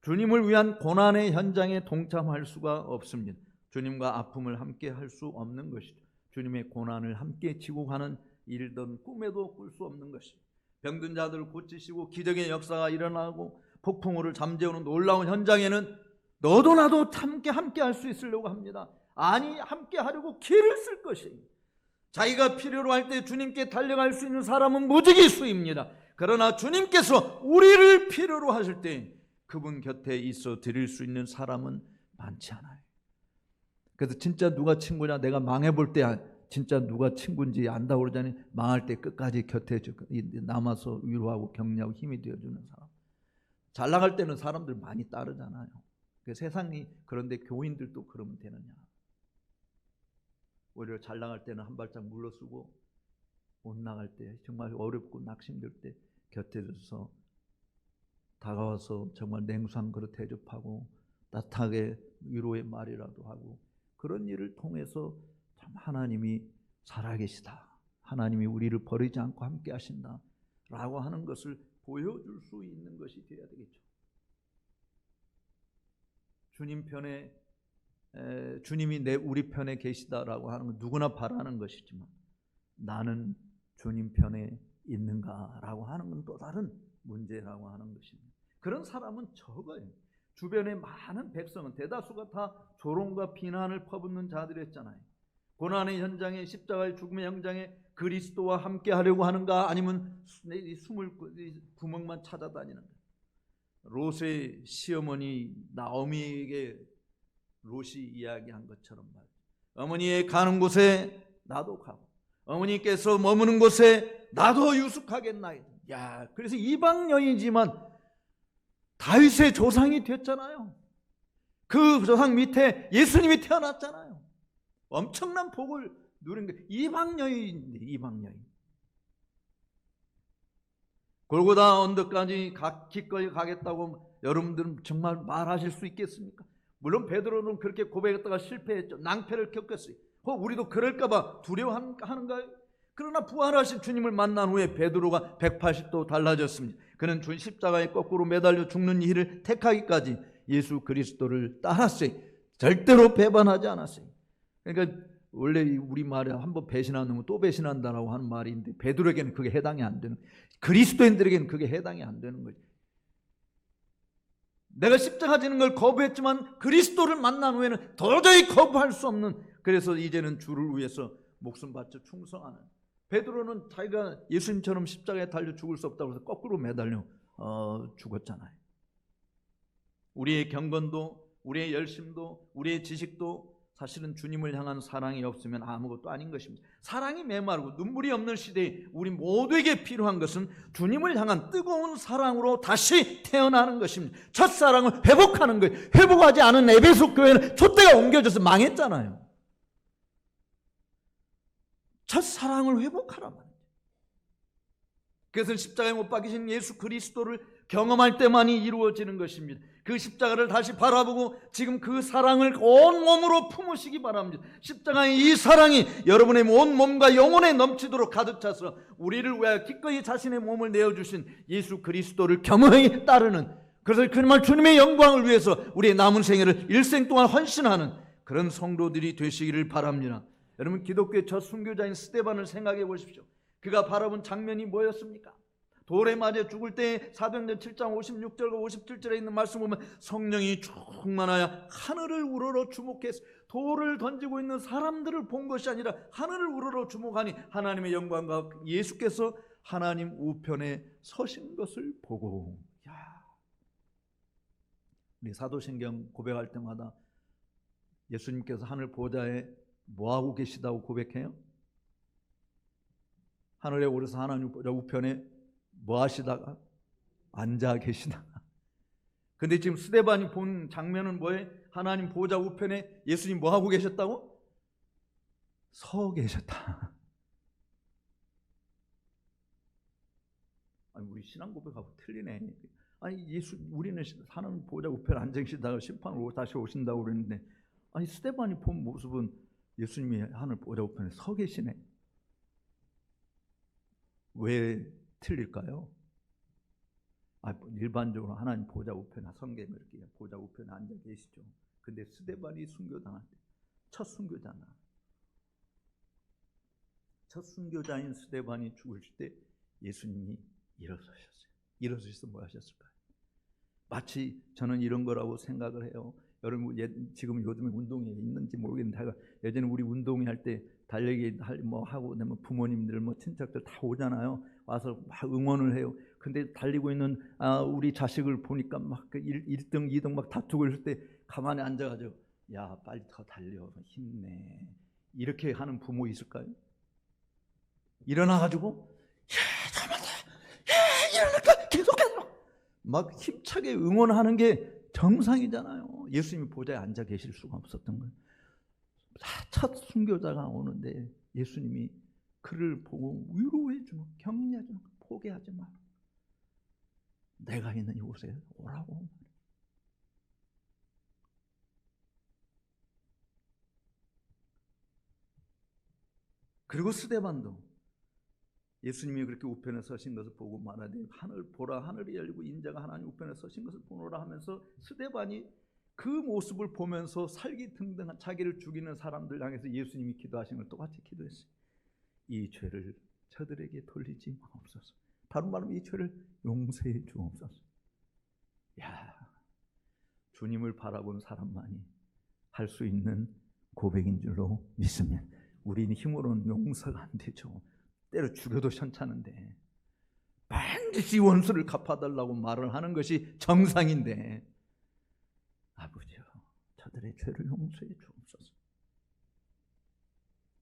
주님을 위한 고난의 현장에 동참할 수가 없습니다. 주님과 아픔을 함께 할 수 없는 것이죠. 주님의 고난을 함께 지고 가는 일들은 꿈에도 꿀 수 없는 것이죠. 병든 자들을 고치시고 기적의 역사가 일어나고 폭풍우를 잠재우는 놀라운 현장에는 너도 나도 함께 할 수 있으려고 합니다. 아니, 함께 하려고 기회를 쓸 것입니다. 자기가 필요로 할 때 주님께 달려갈 수 있는 사람은 무지기수입니다. 그러나 주님께서 우리를 필요로 하실 때 그분 곁에 있어 드릴 수 있는 사람은 많지 않아요. 그래서 진짜 누가 친구냐, 내가 망해볼 때 진짜 누가 친구인지 안다고 그러잖아요. 망할 때 끝까지 곁에 남아서 위로하고 격려하고 힘이 되어주는 사람. 잘 나갈 때는 사람들 많이 따르잖아요. 세상이 그런데 교인들도 그러면 되느냐. 오히려 잘 나갈 때는 한 발짝 물러서고 못 나갈 때 정말 어렵고 낙심될 때 곁에 서서 다가와서 정말 냉수 한 그릇 대접하고 따뜻하게 위로의 말이라도 하고 그런 일을 통해서 참 하나님이 살아계시다. 하나님이 우리를 버리지 않고 함께 하신다. 라고 하는 것을 보여줄 수 있는 것이 되어야 되겠죠. 주님 편에 주님이 우리 편에 계시다라고 하는 건 누구나 바라는 것이지만 나는 주님 편에 있는가라고 하는 건 또 다른 문제라고 하는 것입니다. 그런 사람은 적어요. 주변의 많은 백성은 대다수가 다 조롱과 비난을 퍼붓는 자들이었잖아요. 고난의 현장에 십자가의 죽음의 현장에 그리스도와 함께 하려고 하는가 아니면 숨을 구멍만 찾아다니는가. 롯의 시어머니 나오미에게 롯이 이야기한 것처럼 말이죠. 어머니의 가는 곳에 나도 가고 어머니께서 머무는 곳에 나도 유숙하겠나이다. 야, 그래서 이방 여인이지만 다윗의 조상이 됐잖아요. 그 조상 밑에 예수님이 태어났잖아요. 엄청난 복을 누린 게 이방 여인인데 이방 여인. 골고다 언덕까지 기꺼이 가겠다고 여러분들은 정말 말하실 수 있겠습니까? 물론 베드로는 그렇게 고백했다가 실패했죠. 낭패를 겪었어요. 우리도 그럴까봐 두려워하는가요? 그러나 부활하신 주님을 만난 후에 베드로가 180도 달라졌습니다. 그는 십자가에 거꾸로 매달려 죽는 일을 택하기까지 예수 그리스도를 따랐어요. 절대로 배반하지 않았어요. 그러니까 원래 우리 말에 한번 배신한 놈은 또 배신한다라고 하는 말이 있는데 베드로에게는 그게 해당이 안 되는, 그리스도인들에게는 그게 해당이 안 되는 거죠. 내가 십자가 지는 걸 거부했지만 그리스도를 만난 후에는 도저히 거부할 수 없는, 그래서 이제는 주를 위해서 목숨 바쳐 충성하는, 베드로는 자기가 예수님처럼 십자가에 달려 죽을 수 없다고 해서 거꾸로 매달려 죽었잖아요. 우리의 경건도 우리의 열심도 우리의 지식도 사실은 주님을 향한 사랑이 없으면 아무것도 아닌 것입니다. 사랑이 메마르고 눈물이 없는 시대에 우리 모두에게 필요한 것은 주님을 향한 뜨거운 사랑으로 다시 태어나는 것입니다. 첫사랑을 회복하는 거예요. 회복하지 않은 에베소 교회는 촛대가 옮겨져서 망했잖아요. 첫사랑을 회복하란 말이에요. 그것은 십자가에 못 박히신 예수 그리스도를 경험할 때만이 이루어지는 것입니다. 그 십자가를 다시 바라보고 지금 그 사랑을 온 몸으로 품으시기 바랍니다. 십자가의 이 사랑이 여러분의 온 몸과 영혼에 넘치도록 가득 차서 우리를 위하여 기꺼이 자신의 몸을 내어주신 예수 그리스도를 겸허히 따르는, 그래서 정말 주님의 영광을 위해서 우리의 남은 생애를 일생 동안 헌신하는 그런 성도들이 되시기를 바랍니다. 여러분, 기독교의 첫 순교자인 스데반을 생각해 보십시오. 그가 바라본 장면이 뭐였습니까? 돌에 맞아 죽을 때 사도행전 7장 56절과 57절에 있는 말씀 보면 성령이 충만하여 하늘을 우러러 주목해서 돌을 던지고 있는 사람들을 본 것이 아니라 하늘을 우러러 주목하니 하나님의 영광과 예수께서 하나님 우편에 서신 것을 보고, 우리 사도신경 고백할 때마다 예수님께서 하늘 보좌에 뭐하고 계시다고 고백해요? 하늘에 오르서 하나님 보좌 우편에 뭐 하시다가? 앉아 계시다가. 근데 지금 스데반이 본 장면은 뭐예요? 하나님 보좌 우편에 예수님 뭐 하고 계셨다고? 서 계셨다. 아니, 우리 신앙 고백하고 틀리네. 아니, 우리는 하나님 보좌 우편에 앉아 계시다가 심판으로 다시 오신다고 그랬는데, 아니, 스데반이 본 모습은 예수님이 하늘 보좌 우편에 서 계시네. 왜 틀릴까요? 일반적으로 하나님 보좌 우편에 성경에 이렇게 보좌 우편에 앉아 계시죠. 근데 스데반이 순교당할 때 첫 순교자나, 첫 순교자인 스데반이 죽으실 때 예수님이 일어서셨어요. 일어서셔서 뭐 하셨을까요? 마치 저는 이런 거라고 생각을 해요. 여러분 지금 요즘에 운동회 있는지 모르겠는데, 예전에 우리 운동회 할 때 달리기 뭐 하고 되면 부모님들 뭐 친척들 다 오잖아요. 와서 막 응원을 해요. 근데 달리고 있는 우리 자식을 보니까 막 1등, 2등 막 다투고 있을 때 가만히 앉아가지고, 야, 빨리 더 달려, 힘내, 이렇게 하는 부모 있을까요? 일어나가지고, 야, 잘한다, 야, 일어날까, 계속해서 막 힘차게 응원하는 게 정상이잖아요. 예수님이 보좌에 앉아 계실 수가 없었던 거예요. 첫 순교자가 오는데 예수님이 그를 보고 위로해 주는, 격려해 주는, 포기하지 마, 내가 있는 이곳에 오라고. 그리고 스데반도 예수님이 그렇게 우편에 서신 것을 보고 말하되, 하늘 보라, 하늘이 열리고 인자가 하나님 우편에 서신 것을 보노라 하면서, 스데반이 그 모습을 보면서 살기 등등한 자기를 죽이는 사람들 향해서 예수님이 기도하신 걸 똑같이 기도했어요. 이 죄를 저들에게 돌리지 마옵소서. 다른 말로 이 죄를 용서해 주옵소서. 야, 주님을 바라본 사람만이 할 수 있는 고백인 줄로 믿습니다. 우리는 힘으로는 용서가 안 되죠. 때려 죽여도 현찮은데 반드시 원수를 갚아달라고 말을 하는 것이 정상인데, 아버지여, 저들의 죄를 용서해 주옵소서.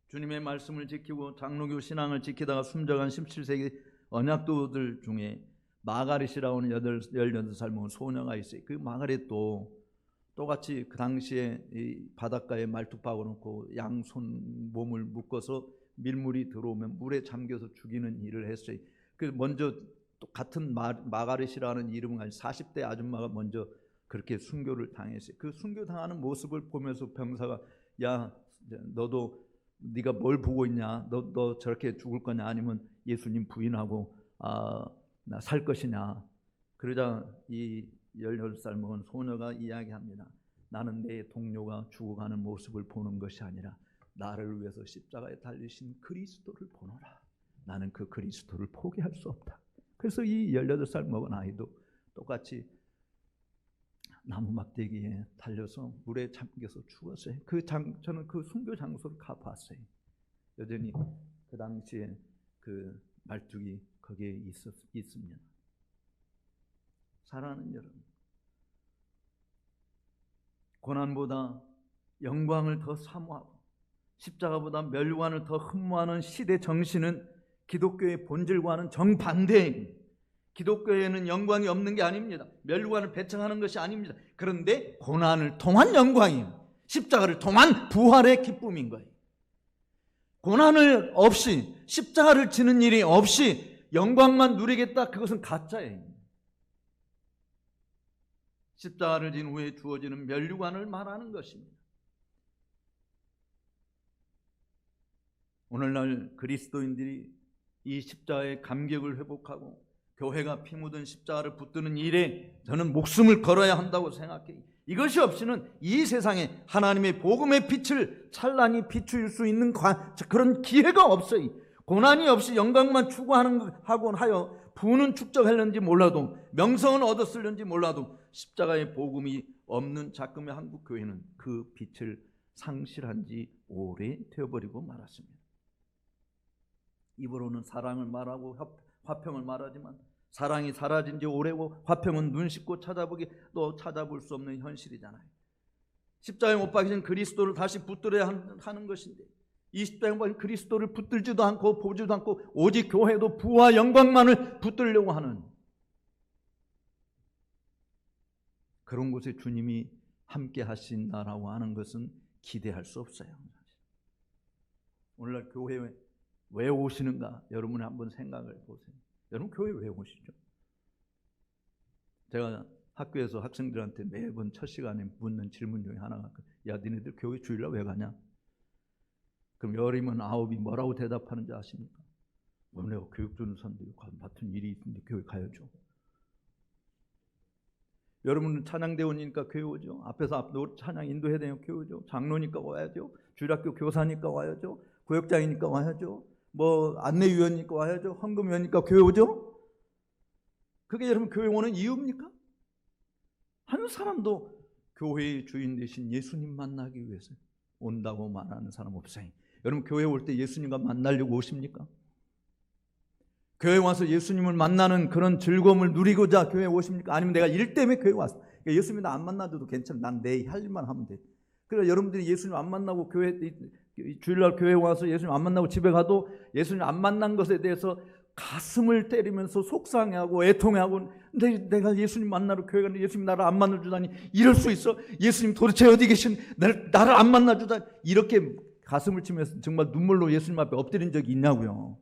주님의 말씀을 지키고 장로교 신앙을 지키다가 숨져간 17세기 언약도들 중에 마가렛이라고 하는 18살 먹은 소녀가 있어요. 그 마가렛도 똑같이 그 당시에 이 바닷가에 말뚝 박아놓고 양손 몸을 묶어서 밀물이 들어오면 물에 잠겨서 죽이는 일을 했어요. 그 먼저 같은 마가렛이라는 이름을 가진 40대 아줌마가 먼저 그렇게 순교를 당했어요. 그 순교당하는 모습을 보면서 병사가, 야, 너도 네가 뭘 보고 있냐? 너 저렇게 죽을 거냐? 아니면 예수님 부인하고 나 살 것이냐? 그러자 이 18살 먹은 소녀가 이야기합니다. 나는 내 동료가 죽어가는 모습을 보는 것이 아니라 나를 위해서 십자가에 달리신 그리스도를 보노라. 나는 그 그리스도를 포기할 수 없다. 그래서 이 18살 먹은 아이도 똑같이 나무 막대기에 달려서 물에 잠겨서 죽었어요. 저는 그 순교 장소를 가봤어요. 여전히 그 당시에 그 말뚝이 거기에 있습니다. 사랑하는 여러분, 고난보다 영광을 더 사모하고 십자가보다 멸관을 더 흠모하는 시대 정신은 기독교의 본질과는 정반대입니다. 기독교에는 영광이 없는 게 아닙니다. 멸관을 배척하는 것이 아닙니다. 그런데 고난을 통한 영광이에요. 십자가를 통한 부활의 기쁨인 거예요. 고난을 없이, 십자가를 지는 일이 없이 영광만 누리겠다, 그것은 가짜예요. 십자가를 진 후에 주어지는 멸류관을 말하는 것입니다. 오늘날 그리스도인들이 이 십자가의 감격을 회복하고 교회가 피 묻은 십자가를 붙드는 일에 저는 목숨을 걸어야 한다고 생각해요. 이것이 없이는 이 세상에 하나님의 복음의 빛을 찬란히 비출 수 있는 그런 기회가 없어요. 고난이 없이 영광만 추구하고 하여 부는 축적했는지 몰라도, 명성은 얻었을는지 몰라도 십자가의 복음이 없는 작금의 한국 교회는 그 빛을 상실한 지 오래 되어버리고 말았습니다. 입으로는 사랑을 말하고 화평을 말하지만 사랑이 사라진 지 오래고 화평은 눈 씻고 찾아보기 또 찾아볼 수 없는 현실이잖아요. 십자가에 못 박히신 그리스도를 다시 붙들어야 하는 것인데, 이 십자가에 못 박힌 그리스도를 붙들지도 않고 보지도 않고 오직 교회도 부와 영광만을 붙들려고 하는, 그런 곳에 주님이 함께 하신다라고 하는 것은 기대할 수 없어요. 오늘날 교회에 왜 오시는가? 여러분이 한번 생각을 보세요. 여러분 교회 왜 오시죠? 제가 학교에서 학생들한테 매번 첫 시간에 묻는 질문 중에 하나가 야 니네들 교회 주일날 왜 가냐? 그럼 10이면 9이 뭐라고 대답하는지 아십니까? 내가 교육 주는 사람들 맡은 일이 있는데 교회 가야죠. 여러분은 찬양대원이니까 교회 오죠. 앞에서 찬양 인도해야 되니까 교회 오죠. 장로니까 와야죠. 주일학교 교사니까 와야죠. 구역장이니까 와야죠. 뭐 안내위원이니까 와야죠. 헌금위원이니까 교회 오죠. 그게 여러분 교회 오는 이유입니까? 한 사람도 교회의 주인 되신 예수님 만나기 위해서 온다고 말하는 사람 없어요. 여러분 교회 올 때 예수님과 만나려고 오십니까? 교회 와서 예수님을 만나는 그런 즐거움을 누리고자 교회에 오십니까? 아니면 내가 일 때문에 교회 왔어. 그러니까 예수님이 나 안 만나도 괜찮아. 난 내 할 일만 하면 돼. 그러니까 여러분들이 예수님 안 만나고 주일날 교회에 와서 예수님 안 만나고 집에 가도 예수님 안 만난 것에 대해서 가슴을 때리면서 속상해하고 애통해하고 내가 예수님 만나러 교회 가는데 예수님 나를 안 만나주다니 이럴 수 있어? 예수님 도대체 어디 계신 나를 안 만나주다니 이렇게 가슴을 치면서 정말 눈물로 예수님 앞에 엎드린 적이 있냐고요.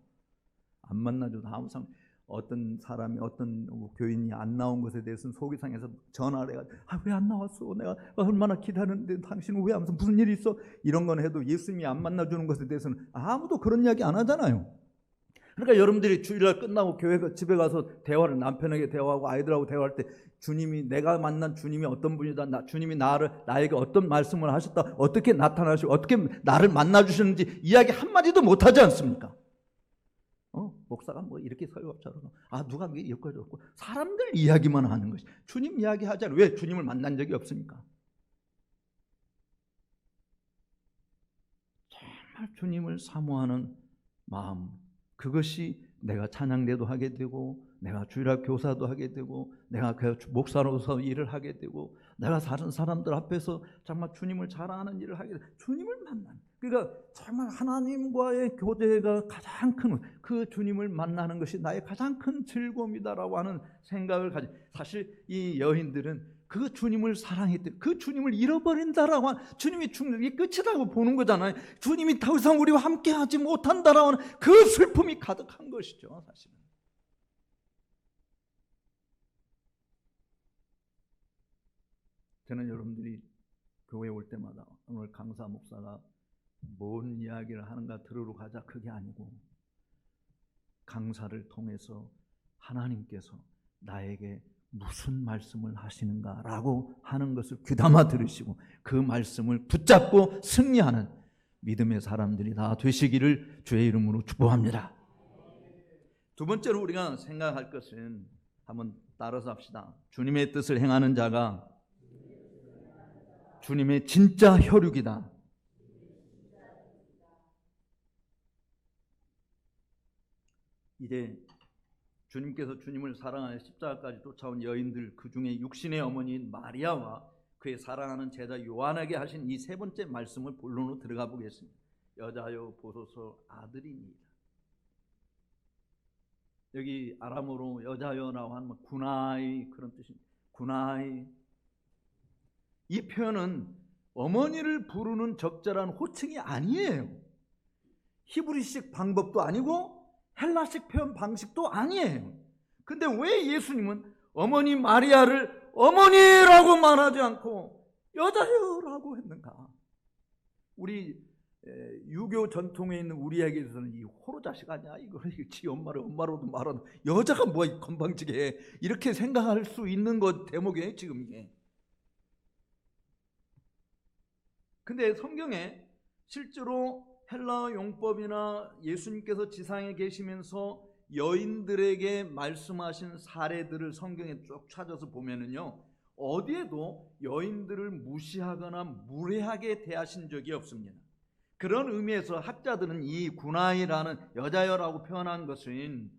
안 만나줘도 항상 어떤 사람이 어떤 교인이 안 나온 것에 대해서는 속이 상해서 전화를 해가지고 왜 안 나왔어? 내가 얼마나 기다렸는데 당신은 왜 하면서 무슨 일이 있어? 이런 건 해도 예수님이 안 만나주는 것에 대해서는 아무도 그런 이야기 안 하잖아요. 그러니까 여러분들이 주일날 끝나고 교회 집에 가서 대화를 남편에게 대화하고 아이들하고 대화할 때 주님이 내가 만난 주님이 어떤 분이다. 주님이 나에게 어떤 말씀을 하셨다. 어떻게 나타나시고 어떻게 나를 만나주셨는지 이야기 한마디도 못하지 않습니까? 목사가 뭐 이렇게 설교처럼 누가 여기까지 왔고 사람들 이야기만 하는 것이 주님 이야기하잖아요. 왜 주님을 만난 적이 없습니까? 정말 주님을 사모하는 마음 그것이 내가 찬양대도 하게 되고 내가 주일학 교사도 하게 되고 내가 목사로서 일을 하게 되고 내가 다른 사람들 앞에서 정말 주님을 자랑하는 일을 하게 되고 주님을 만나는 그러니까 정말 하나님과의 교제가 가장 큰 그 주님을 만나는 것이 나의 가장 큰 즐거움이다라고 하는 생각을 가지 사실 이 여인들은 그 주님을 사랑했대 그 주님을 잃어버린다라고 하는 주님이 죽는 게 끝이라고 보는 거잖아요. 주님이 더 이상 우리와 함께하지 못한다라고 하는 그 슬픔이 가득한 것이죠. 사실은 저는 여러분들이 교회에 올 때마다 오늘 강사 목사가 뭔 이야기를 하는가 들으러 가자 그게 아니고 강사를 통해서 하나님께서 나에게 무슨 말씀을 하시는가라고 하는 것을 귀담아 들으시고 그 말씀을 붙잡고 승리하는 믿음의 사람들이 다 되시기를 주의 이름으로 축복합니다. 두 번째로 우리가 생각할 것은 한번 따라서 합시다. 주님의 뜻을 행하는 자가 주님의 진짜 혈육이다. 이제 주님께서 주님을 사랑하여 십자가까지 쫓아온 여인들 그 중에 육신의 어머니인 마리아와 그의 사랑하는 제자 요한에게 하신 이 세 번째 말씀을 본론으로 들어가 보겠습니다. 여자여 보소서 아들이니이다. 여기 아람어로 여자여라고 하는 구나이 그런 뜻입니다. 구나이 이 표현은 어머니를 부르는 적절한 호칭이 아니에요. 히브리식 방법도 아니고 헬라식 표현 방식도 아니에요. 근데 왜 예수님은 어머니 마리아를 어머니라고 말하지 않고 여자여라고 했는가? 우리 유교 전통에 있는 우리에게서는 이 호로자식 아니야? 이거 지 엄마를 엄마로도 말하는 여자가 뭐야 건방지게 이렇게 생각할 수 있는 것 대목이에요 지금 이게. 근데 성경에 실제로 헬라 용법이나 예수님께서 지상에 계시면서 여인들에게 말씀하신 사례들을 성경에 쭉 찾아서 보면은요 어디에도 여인들을 무시하거나 무례하게 대하신 적이 없습니다. 그런 의미에서 학자들은 이 구나이라는 여자여라고 표현한 것은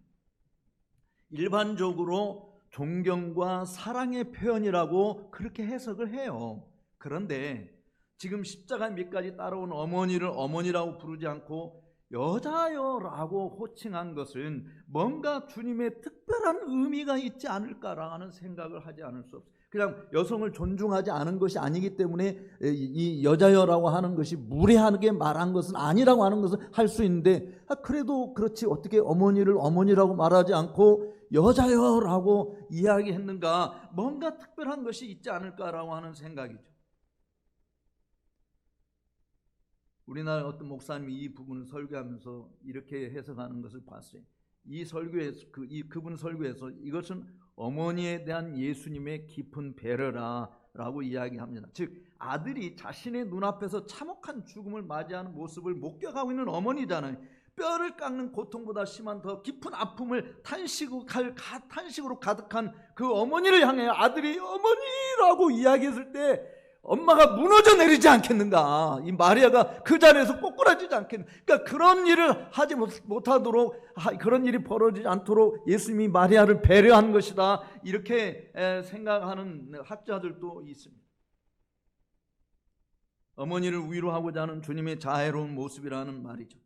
일반적으로 존경과 사랑의 표현이라고 그렇게 해석을 해요. 그런데 지금 십자가 밑까지 따라온 어머니를 어머니라고 부르지 않고 여자여라고 호칭한 것은 뭔가 주님의 특별한 의미가 있지 않을까라는 생각을 하지 않을 수 없어요. 그냥 여성을 존중하지 않은 것이 아니기 때문에 이 여자여라고 하는 것이 무례하게 말한 것은 아니라고 하는 것을 할 수 있는데, 그래도 그렇지 어떻게 어머니를 어머니라고 말하지 않고 여자여라고 이야기했는가? 뭔가 특별한 것이 있지 않을까라고 하는 생각이죠. 우리나라 어떤 목사님이 이 부분을 설교하면서 이렇게 해석하는 것을 봤어요. 이 설교에서 그분 설교에서 이것은 어머니에 대한 예수님의 깊은 배려라라고 이야기합니다. 즉 아들이 자신의 눈앞에서 참혹한 죽음을 맞이하는 모습을 목격하고 있는 어머니잖아요. 뼈를 깎는 고통보다 심한 더 깊은 아픔을 탄식으로 가득한 그 어머니를 향해 아들이 어머니라고 이야기했을 때 엄마가 무너져 내리지 않겠는가? 이 마리아가 그 자리에서 꼬꾸라지지 않겠는가? 그러니까 그런 일을 하지 못하도록, 그런 일이 벌어지지 않도록 예수님이 마리아를 배려한 것이다, 이렇게 생각하는 학자들도 있습니다. 어머니를 위로하고자 하는 주님의 자애로운 모습이라는 말이죠.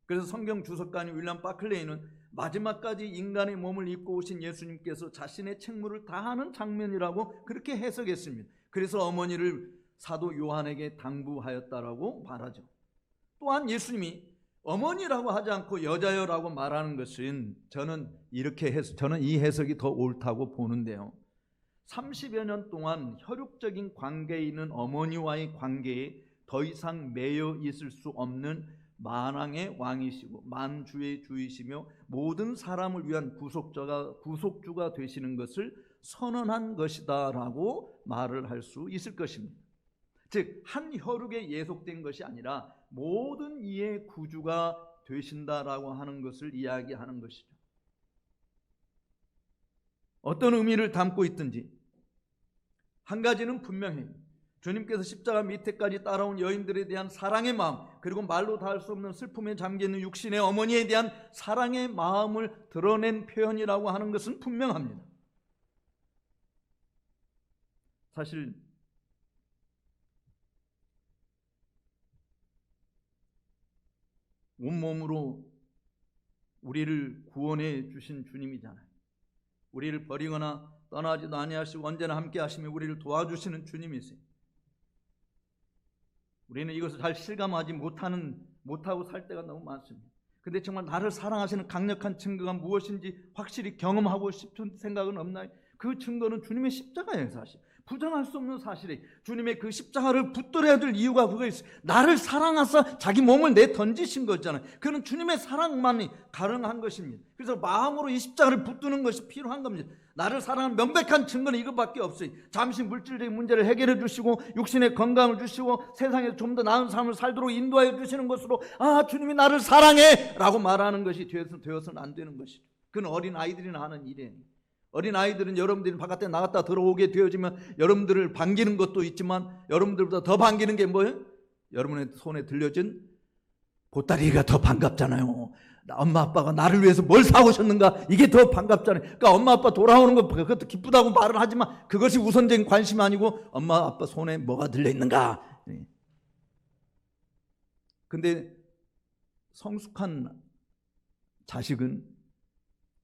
그래서 성경 주석가인 윌리엄 바클레이는 마지막까지 인간의 몸을 입고 오신 예수님께서 자신의 책무를 다하는 장면이라고 그렇게 해석했습니다. 그래서 어머니를 사도 요한에게 당부하였다라고 말하죠. 또한 예수님이 어머니라고 하지 않고 여자여라고 말하는 것은 저는 이 해석이 더 옳다고 보는데요. 30여 년 동안 혈육적인 관계에 있는 어머니와의 관계에 더 이상 매여 있을 수 없는 만왕의 왕이시고 만주의 주이시며 모든 사람을 위한 구속주가 되시는 것을 선언한 것이다 라고 말을 할 수 있을 것입니다. 즉 한 혈육에 예속된 것이 아니라 모든 이의 구주가 되신다라고 하는 것을 이야기하는 것이죠. 어떤 의미를 담고 있든지 한 가지는 분명해요. 주님께서 십자가 밑에까지 따라온 여인들에 대한 사랑의 마음, 그리고 말로 다 할 수 없는 슬픔에 잠겨있는 육신의 어머니에 대한 사랑의 마음을 드러낸 표현이라고 하는 것은 분명합니다. 사실 온몸으로 우리를 구원해 주신 주님이잖아요. 우리를 버리거나 떠나지도 아니하시고 언제나 함께 하시며 우리를 도와주시는 주님이세요. 우리는 이것을 잘 실감하지 못하고 살 때가 너무 많습니다. 근데 정말 나를 사랑하시는 강력한 증거가 무엇인지 확실히 경험하고 싶은 생각은 없나요? 그 증거는 주님의 십자가예요. 사실 부정할 수 없는 사실이 주님의 그 십자가를 붙들어야 될 이유가 그거 있어요. 나를 사랑하사 자기 몸을 내던지신 거잖아요. 그는 주님의 사랑만이 가능한 것입니다. 그래서 마음으로 이 십자가를 붙드는 것이 필요한 겁니다. 나를 사랑하는 명백한 증거는 이것밖에 없어요. 잠시 물질적인 문제를 해결해 주시고 육신의 건강을 주시고 세상에서 좀 더 나은 삶을 살도록 인도하여 주시는 것으로 주님이 나를 사랑해 라고 말하는 것이 되어서는 안 되는 것이죠. 그건 어린 아이들이나 하는 일이에요. 어린 아이들은 여러분들이 바깥에 나갔다 들어오게 되어지면 여러분들을 반기는 것도 있지만 여러분들보다 더 반기는 게 뭐예요? 여러분의 손에 들려진 보따리가 더 반갑잖아요. 엄마 아빠가 나를 위해서 뭘 사오셨는가, 이게 더 반갑잖아요. 그러니까 엄마 아빠 돌아오는 거 그것도 기쁘다고 말을 하지만 그것이 우선적인 관심이 아니고 엄마 아빠 손에 뭐가 들려있는가. 근데 성숙한 자식은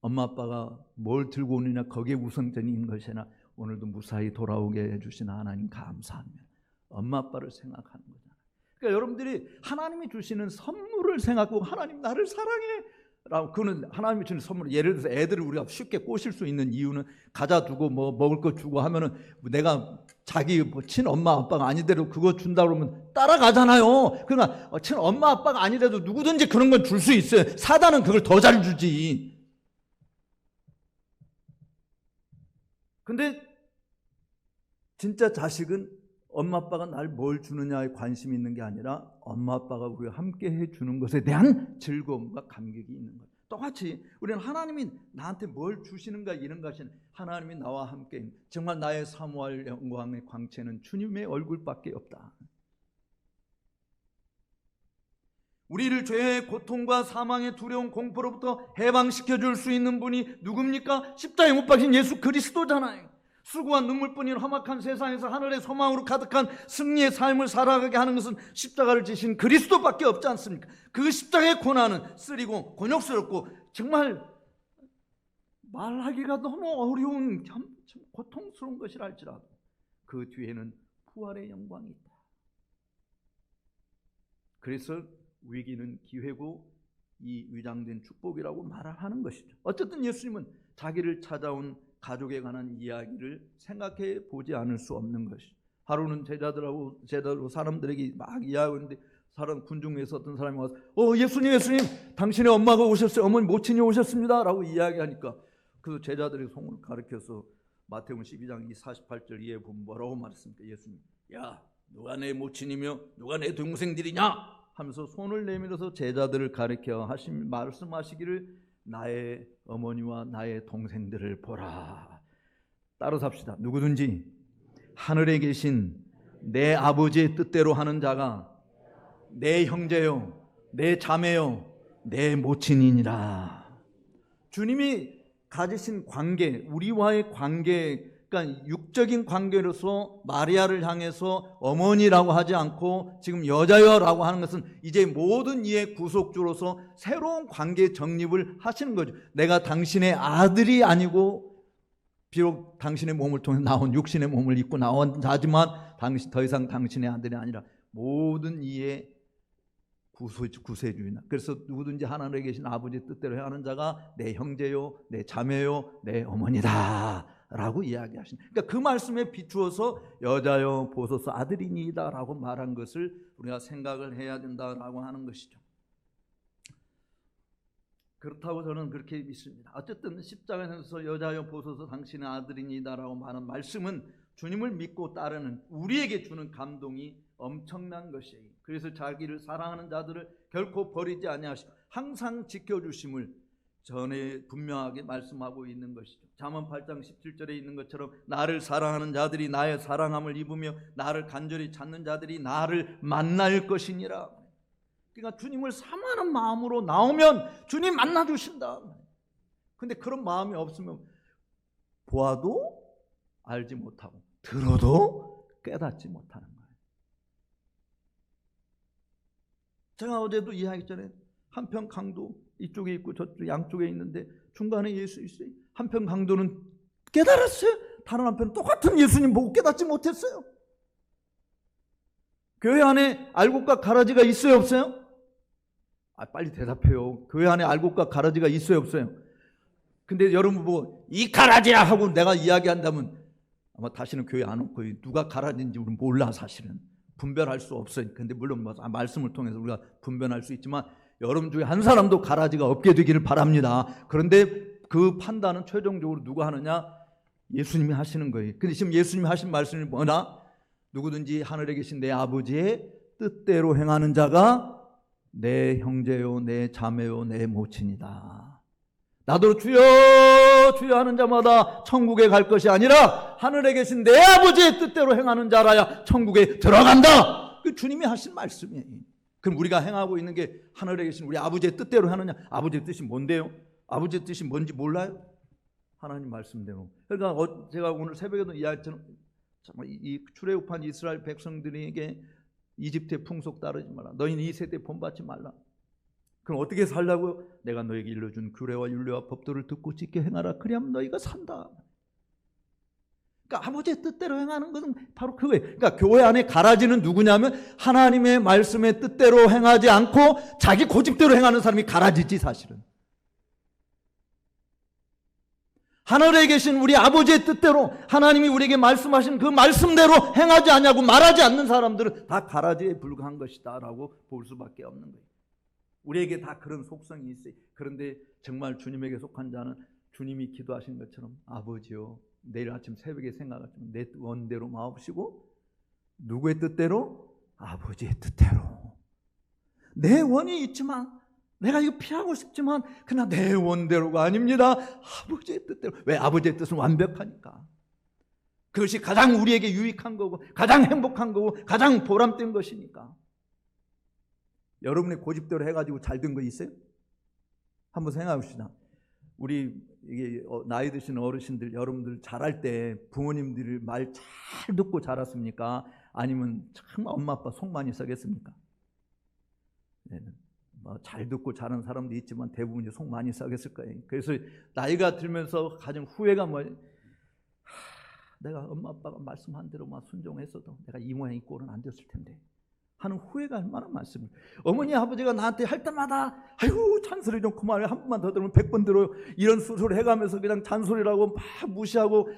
엄마 아빠가 뭘 들고 오느냐 거기에 우선적인 것이나 오늘도 무사히 돌아오게 해주신 하나님 감사하며 엄마 아빠를 생각하는 거잖아요. 그러니까 여러분들이 하나님이 주시는 선물을 생각하고 하나님 나를 사랑해 라고, 그는 하나님이 주는 선물, 예를 들어서 애들을 우리가 쉽게 꼬실 수 있는 이유는 가자 두고 뭐 먹을 거 주고 하면은 내가 자기 친엄마 아빠가 아니더라도 그거 준다 그러면 따라가잖아요. 그러니까 친엄마 아빠가 아니더라도 누구든지 그런 건 줄 수 있어요. 사단은 그걸 더 잘 주지. 근데 진짜 자식은 엄마 아빠가 날 뭘 주느냐에 관심이 있는 게 아니라 엄마 아빠가 우리와 함께 해주는 것에 대한 즐거움과 감격이 있는 거예요. 똑같이 우리는 하나님이 나한테 뭘 주시는가 이런 것이 하나님이 나와 함께, 정말 나의 사모할 영광의 광채는 주님의 얼굴밖에 없다. 우리를 죄의 고통과 사망의 두려운 공포로부터 해방시켜 줄 수 있는 분이 누굽니까? 십자가에 못 박힌 예수 그리스도잖아요. 수고와 눈물뿐인 험악한 세상에서 하늘의 소망으로 가득한 승리의 삶을 살아가게 하는 것은 십자가를 지신 그리스도밖에 없지 않습니까? 그 십자가의 고난은 쓰리고 곤욕스럽고 정말 말하기가 너무 어려운 참 고통스러운 것이라 할지라도 그 뒤에는 부활의 영광이 있다. 그래서 위기는 기회고 이 위장된 축복이라고 말하는 것이죠. 어쨌든 예수님은 자기를 찾아온 가족에 관한 이야기를 생각해 보지 않을 수 없는 것이. 하루는 제자들하고 사람들에게 막 이야기하는데 군중에서 어떤 사람이 와서 예수님 당신의 엄마가 오셨어요. 어머니 모친이 오셨습니다 라고 이야기하니까 그 제자들의 손을 가리켜서 마태복음 12장 48절 이에 보면 뭐라고 말했습니까? 예수님, 야 누가 내 모친이며 누가 내 동생들이냐 하면서 손을 내밀어서 제자들을 가리켜 말씀하시기를 나의 어머니와 나의 동생들을 보라. 따로 삽시다. 누구든지 하늘에 계신 내 아버지의 뜻대로 하는 자가 내 형제요 내 자매요 내 모친이니라. 주님이 가지신 관계, 우리와의 관계, 그러니까 육적인 관계로서 마리아를 향해서 어머니라고 하지 않고 지금 여자여라고 하는 것은 이제 모든 이의 구속주로서 새로운 관계 정립을 하시는 거죠. 내가 당신의 아들이 아니고 비록 당신의 몸을 통해 나온 육신의 몸을 입고 나온 자지만 당신 더 이상 당신의 아들이 아니라 모든 이의 구세주이나. 그래서 누구든지 하늘에 계신 아버지 뜻대로 행하는 자가 내 형제요 내 자매요 내 어머니다 라고 이야기하신. 그러니까 그 말씀에 비추어서 여자요 보소서 아들이니이다 라고 말한 것을 우리가 생각을 해야 된다라고 하는 것이죠. 그렇다고 저는 그렇게 믿습니다. 어쨌든 십자가에서 여자여 보소서 당신의 아들이니이다 라고 말한 말씀은 주님을 믿고 따르는 우리에게 주는 감동이 엄청난 것이에요. 그래서 자기를 사랑하는 자들을 결코 버리지 아니하시고 항상 지켜주심을 전에 분명하게 말씀하고 있는 것이죠. 잠언 8장 17절에 있는 것처럼 나를 사랑하는 자들이 나의 사랑함을 입으며 나를 간절히 찾는 자들이 나를 만날 것이니라. 그러니까 주님을 사모하는 마음으로 나오면 주님 만나주신다. 근데 그런 마음이 없으면 보아도 알지 못하고 들어도 깨닫지 못하는 거예요. 제가 어제도 이야기했잖아요. 한편 강도 이쪽에 있고 저쪽 양쪽에 있는데 중간에 예수 있어요. 한편 강도는 깨달았어요. 다른 한편 똑같은 예수님 보고 깨닫지 못했어요. 교회 안에 알곡과 가라지가 있어요 없어요? 빨리 대답해요. 교회 안에 알곡과 가라지가 있어요 없어요? 근데 여러분 보고 이 가라지야 하고 내가 이야기한다면 아마 다시는 교회 안 올 거예요. 누가 가라지인지 우리는 몰라. 사실은 분별할 수 없어요. 근데 물론 말씀을 통해서 우리가 분별할 수 있지만 여러분 중에 한 사람도 가라지가 없게 되기를 바랍니다. 그런데 그 판단은 최종적으로 누가 하느냐? 예수님이 하시는 거예요. 근데 지금 예수님이 하신 말씀이 뭐냐? 누구든지 하늘에 계신 내 아버지의 뜻대로 행하는 자가 내 형제요 내 자매요 내 모친이다. 나도 주여 주여 하는 자마다 천국에 갈 것이 아니라 하늘에 계신 내 아버지의 뜻대로 행하는 자라야 천국에 들어간다. 그 주님이 하신 말씀이에요. 그럼 우리가 행하고 있는 게 하늘에 계신 우리 아버지의 뜻대로 하느냐? 아버지의 뜻이 뭔데요? 아버지의 뜻이 뭔지 몰라요? 하나님 말씀대로. 그러니까 제가 오늘 새벽에도 이야기했잖아요. 이 출애굽한 이스라엘 백성들에게 이집트의 풍속 따르지 말라. 너희는 이 세대에 본받지 말라. 그럼 어떻게 살라고요? 내가 너에게 일러준 규례와 율례와 법도를 듣고 지켜 행하라. 그리하면 너희가 산다. 그러니까 아버지의 뜻대로 행하는 것은 바로 그거예요. 그러니까 교회 안에 가라지는 누구냐면 하나님의 말씀의 뜻대로 행하지 않고 자기 고집대로 행하는 사람이 가라지지 사실은. 하늘에 계신 우리 아버지의 뜻대로 하나님이 우리에게 말씀하신 그 말씀대로 행하지 않냐고 말하지 않는 사람들은 다 가라지에 불과한 것이다 라고 볼 수밖에 없는 거예요. 우리에게 다 그런 속성이 있어요. 그런데 정말 주님에게 속한 자는 주님이 기도하신 것처럼 아버지요 내일 아침 새벽에 생각하시면 내 원대로 마옵시고 누구의 뜻대로? 아버지의 뜻대로. 내 원이 있지만 내가 이거 피하고 싶지만 그러나 내 원대로가 아닙니다. 아버지의 뜻대로. 왜? 아버지의 뜻은 완벽하니까. 그것이 가장 우리에게 유익한 거고 가장 행복한 거고 가장 보람된 것이니까. 여러분의 고집대로 해가지고 잘 된 거 있어요? 한번 생각해 봅시다. 우리 이게 나이 드신 어르신들 여러분들 자랄 때 부모님들 말 잘 듣고 자랐습니까? 아니면 참 엄마 아빠 속 많이 썩였습니까? 네. 잘 듣고 자란 사람도 있지만 대부분이 속 많이 썩였을 거예요. 그래서 나이가 들면서 가장 후회가 내가 엄마 아빠가 말씀한 대로만 순종했어도 내가 이 모양 이 꼴은 안 됐을 텐데 하는 후회가 얼마나 많습니까? 어머니 아버지가 나한테 할 때마다 아이고 잔소리 좀 그만해, 한 번만 더 들으면 100번 들어요, 이런 수술을 해가면서 그냥 잔소리라고 막 무시하고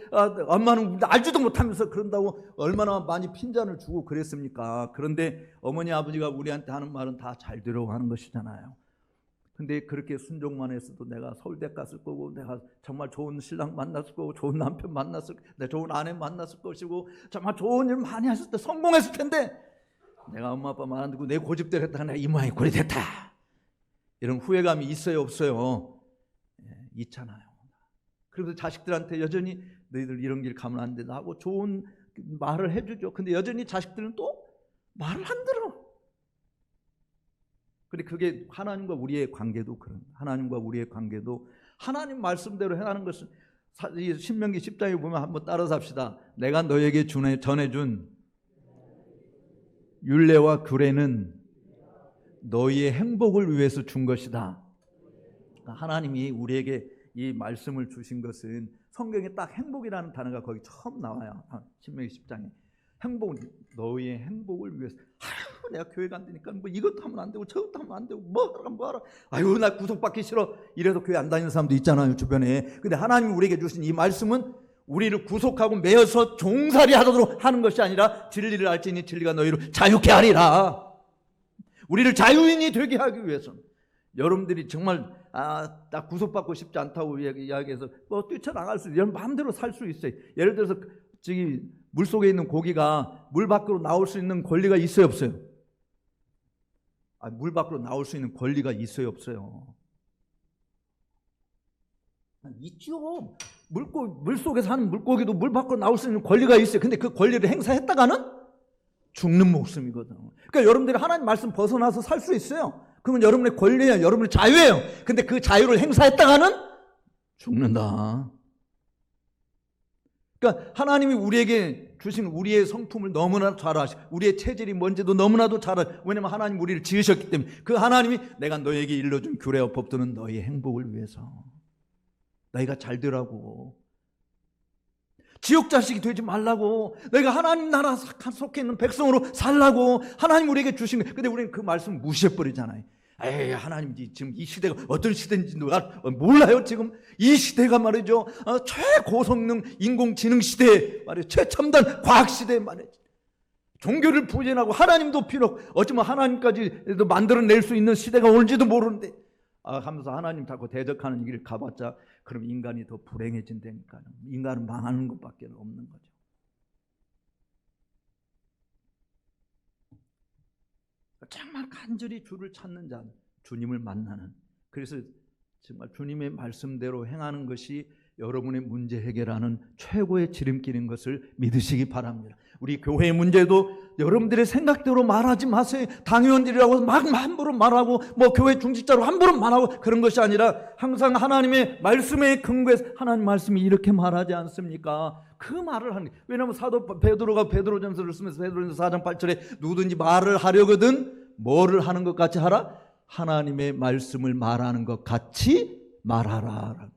엄마는 알지도 못하면서 그런다고 얼마나 많이 핀잔을 주고 그랬습니까? 그런데 어머니 아버지가 우리한테 하는 말은 다 잘 들으라고 하는 것이잖아요. 근데 그렇게 순종만 했어도 내가 서울대 갔을 거고, 내가 정말 좋은 신랑 만났을 거고, 좋은 남편 만났을 거고, 내 좋은 아내 만났을 것이고, 정말 좋은 일 많이 했을 때 성공했을 텐데 내가 엄마 아빠 말 안 듣고 내 고집대로 했다가 내가 이 모양이 꼴이 됐다, 이런 후회감이 있어요 없어요? 있잖아요. 그래서 자식들한테 여전히 너희들 이런 길 가면 안 된다 하고 좋은 말을 해주죠. 근데 여전히 자식들은 또 말을 안 들어. 근데 그게 하나님과 우리의 관계도 그런, 하나님과 우리의 관계도 하나님 말씀대로 행하는 것은, 신명기 10장에 보면 한번 따라서 합시다. 내가 너에게 전해준 율례와 규례는 너희의 행복을 위해서 준 것이다. 하나님이 우리에게 이 말씀을 주신 것은, 성경에 딱 행복이라는 단어가 거기 처음 나와요. 신명기 10장에 행복은 너희의 행복을 위해서. 아유, 내가 교회 간다니까 뭐 이것도 하면 안 되고 저것도 하면 안 되고 뭐하라 아유 나 구속받기 싫어, 이래서 교회 안 다니는 사람도 있잖아요 주변에. 근데 하나님이 우리에게 주신 이 말씀은 우리를 구속하고 매어서 종살이 하도록 하는 것이 아니라 진리를 알지니 진리가 너희를 자유케 하리라. 우리를 자유인이 되게 하기 위해서. 여러분들이 정말 나 구속받고 싶지 않다고 이야기해서 뛰쳐나갈 수 있어요. 여러분 마음대로 살 수 있어요. 예를 들어서 저기 물속에 있는 고기가 물 밖으로 나올 수 있는 권리가 있어요 없어요? 물 밖으로 나올 수 있는 권리가 있어요 없어요? 있죠. 물속에서 사는 물고기도 물 밖으로 나올 수 있는 권리가 있어요. 근데 그 권리를 행사했다가는 죽는 목숨이거든. 그러니까 여러분들이 하나님 말씀 벗어나서 살 수 있어요. 그건 여러분의 권리예요. 여러분의 자유예요. 근데 그 자유를 행사했다가는 죽는다. 그러니까 하나님이 우리에게 주신 우리의 성품을 너무나 잘 아시고, 우리의 체질이 뭔지도 너무나도 잘 아시고, 왜냐하면 하나님 우리를 지으셨기 때문에. 그 하나님이 내가 너에게 일러준 규례와 법도는 너희의 행복을 위해서, 너희가 잘 되라고, 지옥 자식이 되지 말라고, 너희가 하나님 나라 속해 있는 백성으로 살라고 하나님 우리에게 주신 거예요. 근데 우리는 그 말씀 무시해버리잖아요. 에이, 하나님 지금 이 시대가 어떤 시대인지 누가 몰라요? 지금 이 시대가 말이죠, 최고성능 인공지능 시대 말이죠, 최첨단 과학 시대 말이죠. 종교를 부인하고 하나님도 필요, 어쩌면 하나님까지도 만들어낼 수 있는 시대가 올지도 모르는데 하면서 하나님 자꾸 대적하는 길을 가봤자 그럼 인간이 더 불행해진다니까요. 인간은 망하는 것밖에 없는 거죠. 정말 간절히 주를 찾는 자, 주님을 만나는, 그래서 정말 주님의 말씀대로 행하는 것이 여러분의 문제 해결하는 최고의 지름길인 것을 믿으시기 바랍니다. 우리 교회의 문제도 여러분들의 생각대로 말하지 마세요. 당의원들이라고 막 함부로 말하고 교회 중직자로 함부로 말하고 그런 것이 아니라 항상 하나님의 말씀에 근거해서, 하나님 말씀이 이렇게 말하지 않습니까? 그 말을 하는 거예요. 왜냐하면 사도 베드로가 베드로전서를 쓰면서 베드로전서 4장 8절에 누구든지 말을 하려거든 뭐를 하는 것 같이 하라? 하나님의 말씀을 말하는 것 같이 말하라.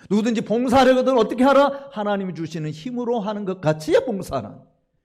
누구든지 봉사하려거든 어떻게 하라? 하나님이 주시는 힘으로 하는 것 같이 봉사하라.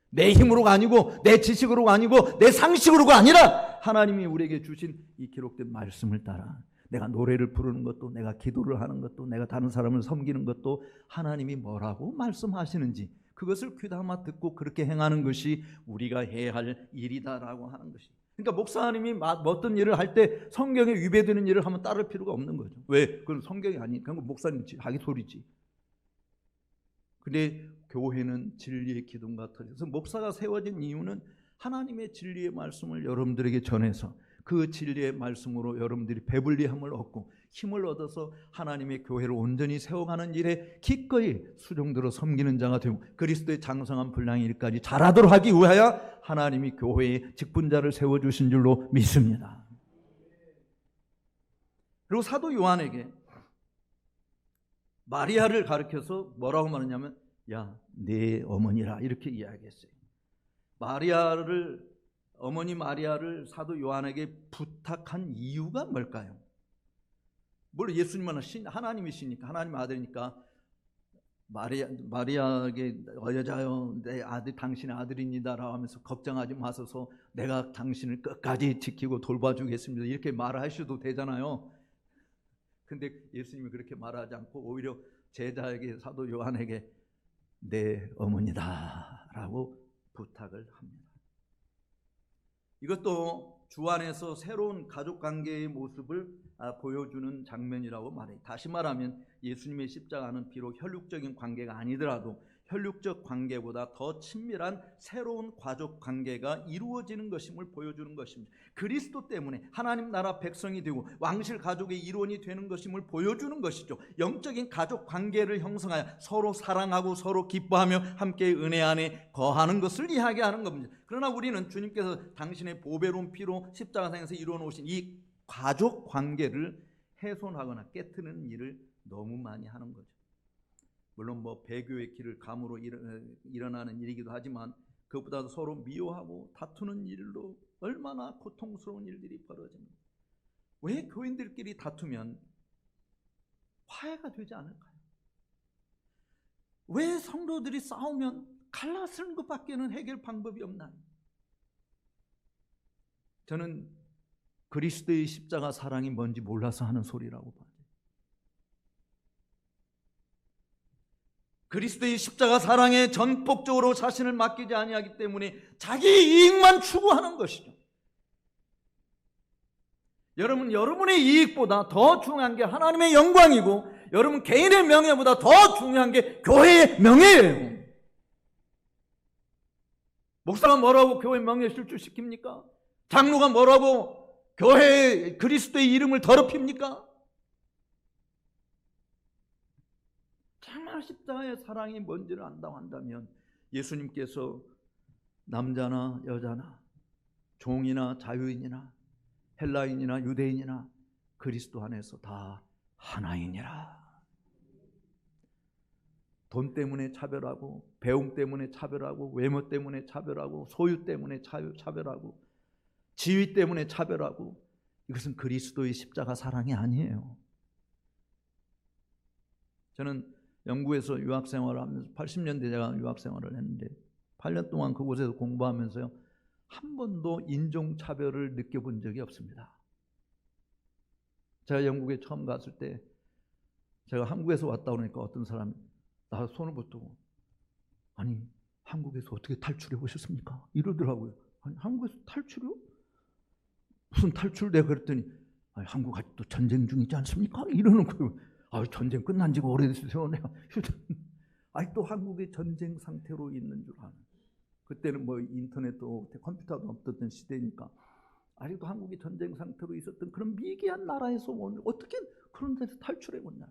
내 힘으로가 아니고 내 지식으로가 아니고 내 상식으로가 아니라 하나님이 우리에게 주신 이 기록된 말씀을 따라, 내가 노래를 부르는 것도, 내가 기도를 하는 것도, 내가 다른 사람을 섬기는 것도 하나님이 뭐라고 말씀하시는지 그것을 귀담아 듣고 그렇게 행하는 것이 우리가 해야 할 일이다라고 하는 것이. 그러니까 목사님이 어떤 일을 할 때 성경에 위배되는 일을 하면 따를 필요가 없는 거죠. 왜? 그건 성경이 아니니까 목사님 하기 소리지. 근데 교회는 진리의 기둥 같아요. 그래서 목사가 세워진 이유는 하나님의 진리의 말씀을 여러분들에게 전해서 그 진리의 말씀으로 여러분들이 배불리함을 얻고 힘을 얻어서 하나님의 교회를 온전히 세워가는 일에 기꺼이 수종들어 섬기는 자가 되고 그리스도의 장성한 분량의 일까지 잘하도록 하기 위하여 하나님이 교회에 직분자를 세워주신 줄로 믿습니다. 그리고 사도 요한에게 마리아를 가르쳐서 뭐라고 말하냐면 야, 내 어머니라 이렇게 이야기했어요. 어머니 마리아를 사도 요한에게 부탁한 이유가 뭘까요? 물론 예수님은 하나님이시니까, 하나님 아들이니까 마리아에게 여자여 내 아들 당신의 아들입니다라고 하면서 걱정하지 마소서 내가 당신을 끝까지 지키고 돌봐주겠습니다 이렇게 말하셔도 되잖아요. 근데 예수님이 그렇게 말하지 않고 오히려 제자에게, 사도 요한에게 내 어머니다 라고 부탁을 합니다. 이것도 주 안에서 새로운 가족관계의 모습을 보여주는 장면이라고 말해요. 다시 말하면 예수님의 십자가는 비록 혈육적인 관계가 아니더라도 혈육적 관계보다 더 친밀한 새로운 가족 관계가 이루어지는 것임을 보여주는 것입니다. 그리스도 때문에 하나님 나라 백성이 되고 왕실 가족의 일원이 되는 것임을 보여주는 것이죠. 영적인 가족 관계를 형성하여 서로 사랑하고 서로 기뻐하며 함께 은혜 안에 거하는 것을 이야기하는 겁니다. 그러나 우리는 주님께서 당신의 보배로운 피로 십자가상에서 이루어 놓으신 이 가족 관계를 훼손하거나 깨트리는 일을 너무 많이 하는 거죠. 물론 배교의 길을 감으로 일어나는 일이기도 하지만 그것보다도 서로 미워하고 다투는 일로 얼마나 고통스러운 일들이 벌어집니다. 왜 교인들끼리 다투면 화해가 되지 않을까요? 왜 성도들이 싸우면 갈라쓰는 것밖에는 해결 방법이 없나요? 저는 그리스도의 십자가 사랑이 뭔지 몰라서 하는 소리라고 봐요. 그리스도의 십자가 사랑에 전폭적으로 자신을 맡기지 아니하기 때문에 자기 이익만 추구하는 것이죠. 여러분의 이익보다 더 중요한 게 하나님의 영광이고 여러분 개인의 명예보다 더 중요한 게 교회의 명예예요. 목사가 뭐라고 교회 명예 실추시킵니까? 장로가 뭐라고 교회의 그리스도의 이름을 더럽힙니까? 정말 십자가의 사랑이 뭔지를 안다고 한다면 예수님께서 남자나 여자나 종이나 자유인이나 헬라인이나 유대인이나 그리스도 안에서 다 하나이니라. 돈 때문에 차별하고 배움 때문에 차별하고 외모 때문에 차별하고 소유 때문에 차별하고 지위 때문에 차별하고 이것은 그리스도의 십자가 사랑이 아니에요. 저는 영국에서 유학생활을 하면서 80년대 제가 유학생활을 했는데 8년 동안 그곳에서 공부하면서요 한 번도 인종차별을 느껴본 적이 없습니다. 제가 영국에 처음 갔을 때 제가 한국에서 왔다 그러니까 어떤 사람이 나 손을 붙들고 아니 한국에서 어떻게 탈출해 오셨습니까? 이러더라고요. 아니 한국에서 탈출이요? 무슨 탈출? 내가 그랬더니 아니, 한국 아직도 전쟁 중이지 않습니까? 이러는 거예요. 전쟁 끝난 지가 오래됐어요. 내가 아직도 한국의 전쟁 상태로 있는 줄 아는. 그때는 인터넷도 컴퓨터도 없었던 시대니까 아직도 한국이 전쟁 상태로 있었던 그런 미개한 나라에서 어떻게 그런 데서 탈출해 왔냐.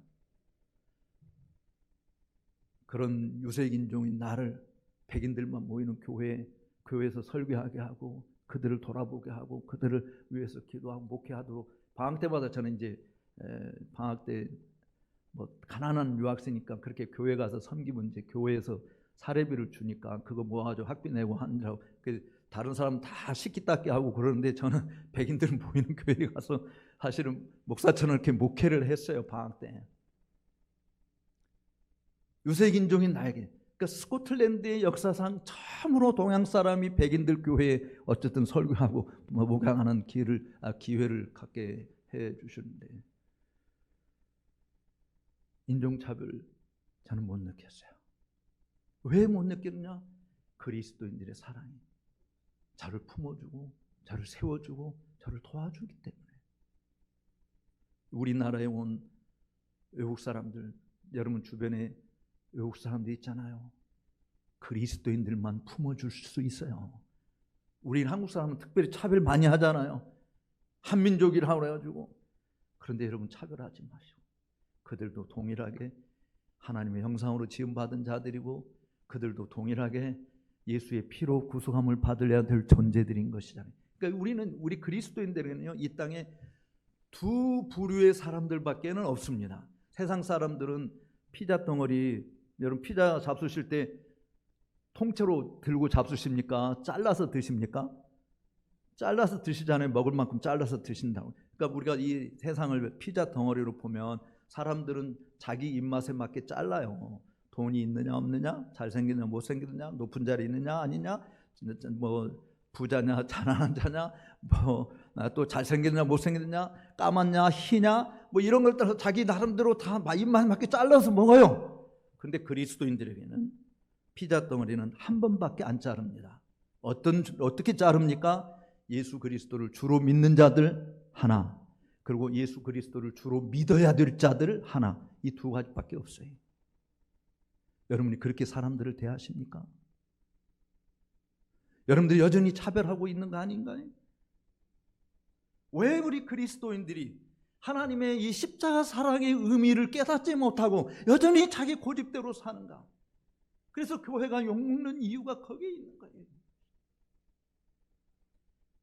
그런 유색인종인 나를 백인들만 모이는 교회에서 설교하게 하고 그들을 돌아보게 하고 그들을 위해서 기도하고 목회하도록 방학 때마다 저는 이제 방학 때 가난한 유학생이니까 그렇게 교회 가서 섬기면 이제 교회에서 사례비를 주니까 그거 모아가지고 학비 내고 하느라고 다른 사람 다 식기 닦게 하고 그러는데 저는 백인들 모이는 교회에 가서 사실은 목사처럼 이렇게 목회를 했어요. 방학 때. 유색인종인 나에게 그러니까 스코틀랜드의 역사상 처음으로 동양 사람이 백인들 교회에 어쨌든 설교하고 목양하는 기회를 갖게 해 주셨는데 인종차별 저는 못 느꼈어요. 왜 못 느꼈냐? 그리스도인들의 사랑이 저를 품어주고 저를 세워주고 저를 도와주기 때문에. 우리나라에 온 외국 사람들, 여러분 주변에 외국 사람들 있잖아요. 그리스도인들만 품어줄 수 있어요. 우리 한국 사람은 특별히 차별 많이 하잖아요. 한민족이라고 그래가지고. 그런데 여러분 차별하지 마시고 그들도 동일하게 하나님의 형상으로 지음받은 자들이고 그들도 동일하게 예수의 피로 구속함을 받으려야 될 존재들인 것이잖아요. 그러니까 우리 그리스도인들은요 이 땅에 두 부류의 사람들밖에는 없습니다. 세상 사람들은 피자 덩어리, 여러분 피자 잡수실 때 통째로 들고 잡수십니까? 잘라서 드십니까? 잘라서 드시잖아요. 먹을 만큼 잘라서 드신다고. 그러니까 우리가 이 세상을 피자 덩어리로 보면 사람들은 자기 입맛에 맞게 잘라요. 돈이 있느냐 없느냐, 잘생기느냐 못생기느냐, 높은 자리 있느냐 아니냐, 뭐 부자냐 가난한 자냐, 뭐 또 잘생기느냐 못생기느냐, 까맣냐 희냐, 뭐 이런 걸 따라서 자기 나름대로 다 입맛에 맞게 잘라서 먹어요. 그런데 그리스도인들에게는 피자 덩어리는 한 번밖에 안 자릅니다. 어떻게 자릅니까? 예수 그리스도를 주로 믿는 자들 하나, 그리고 예수 그리스도를 주로 믿어야 될 자들 하나, 이 두 가지밖에 없어요. 여러분이 그렇게 사람들을 대하십니까? 여러분들 여전히 차별하고 있는 거 아닌가요? 왜 우리 그리스도인들이 하나님의 이 십자가 사랑의 의미를 깨닫지 못하고 여전히 자기 고집대로 사는가? 그래서 교회가 욕먹는 이유가 거기에 있는 거예요.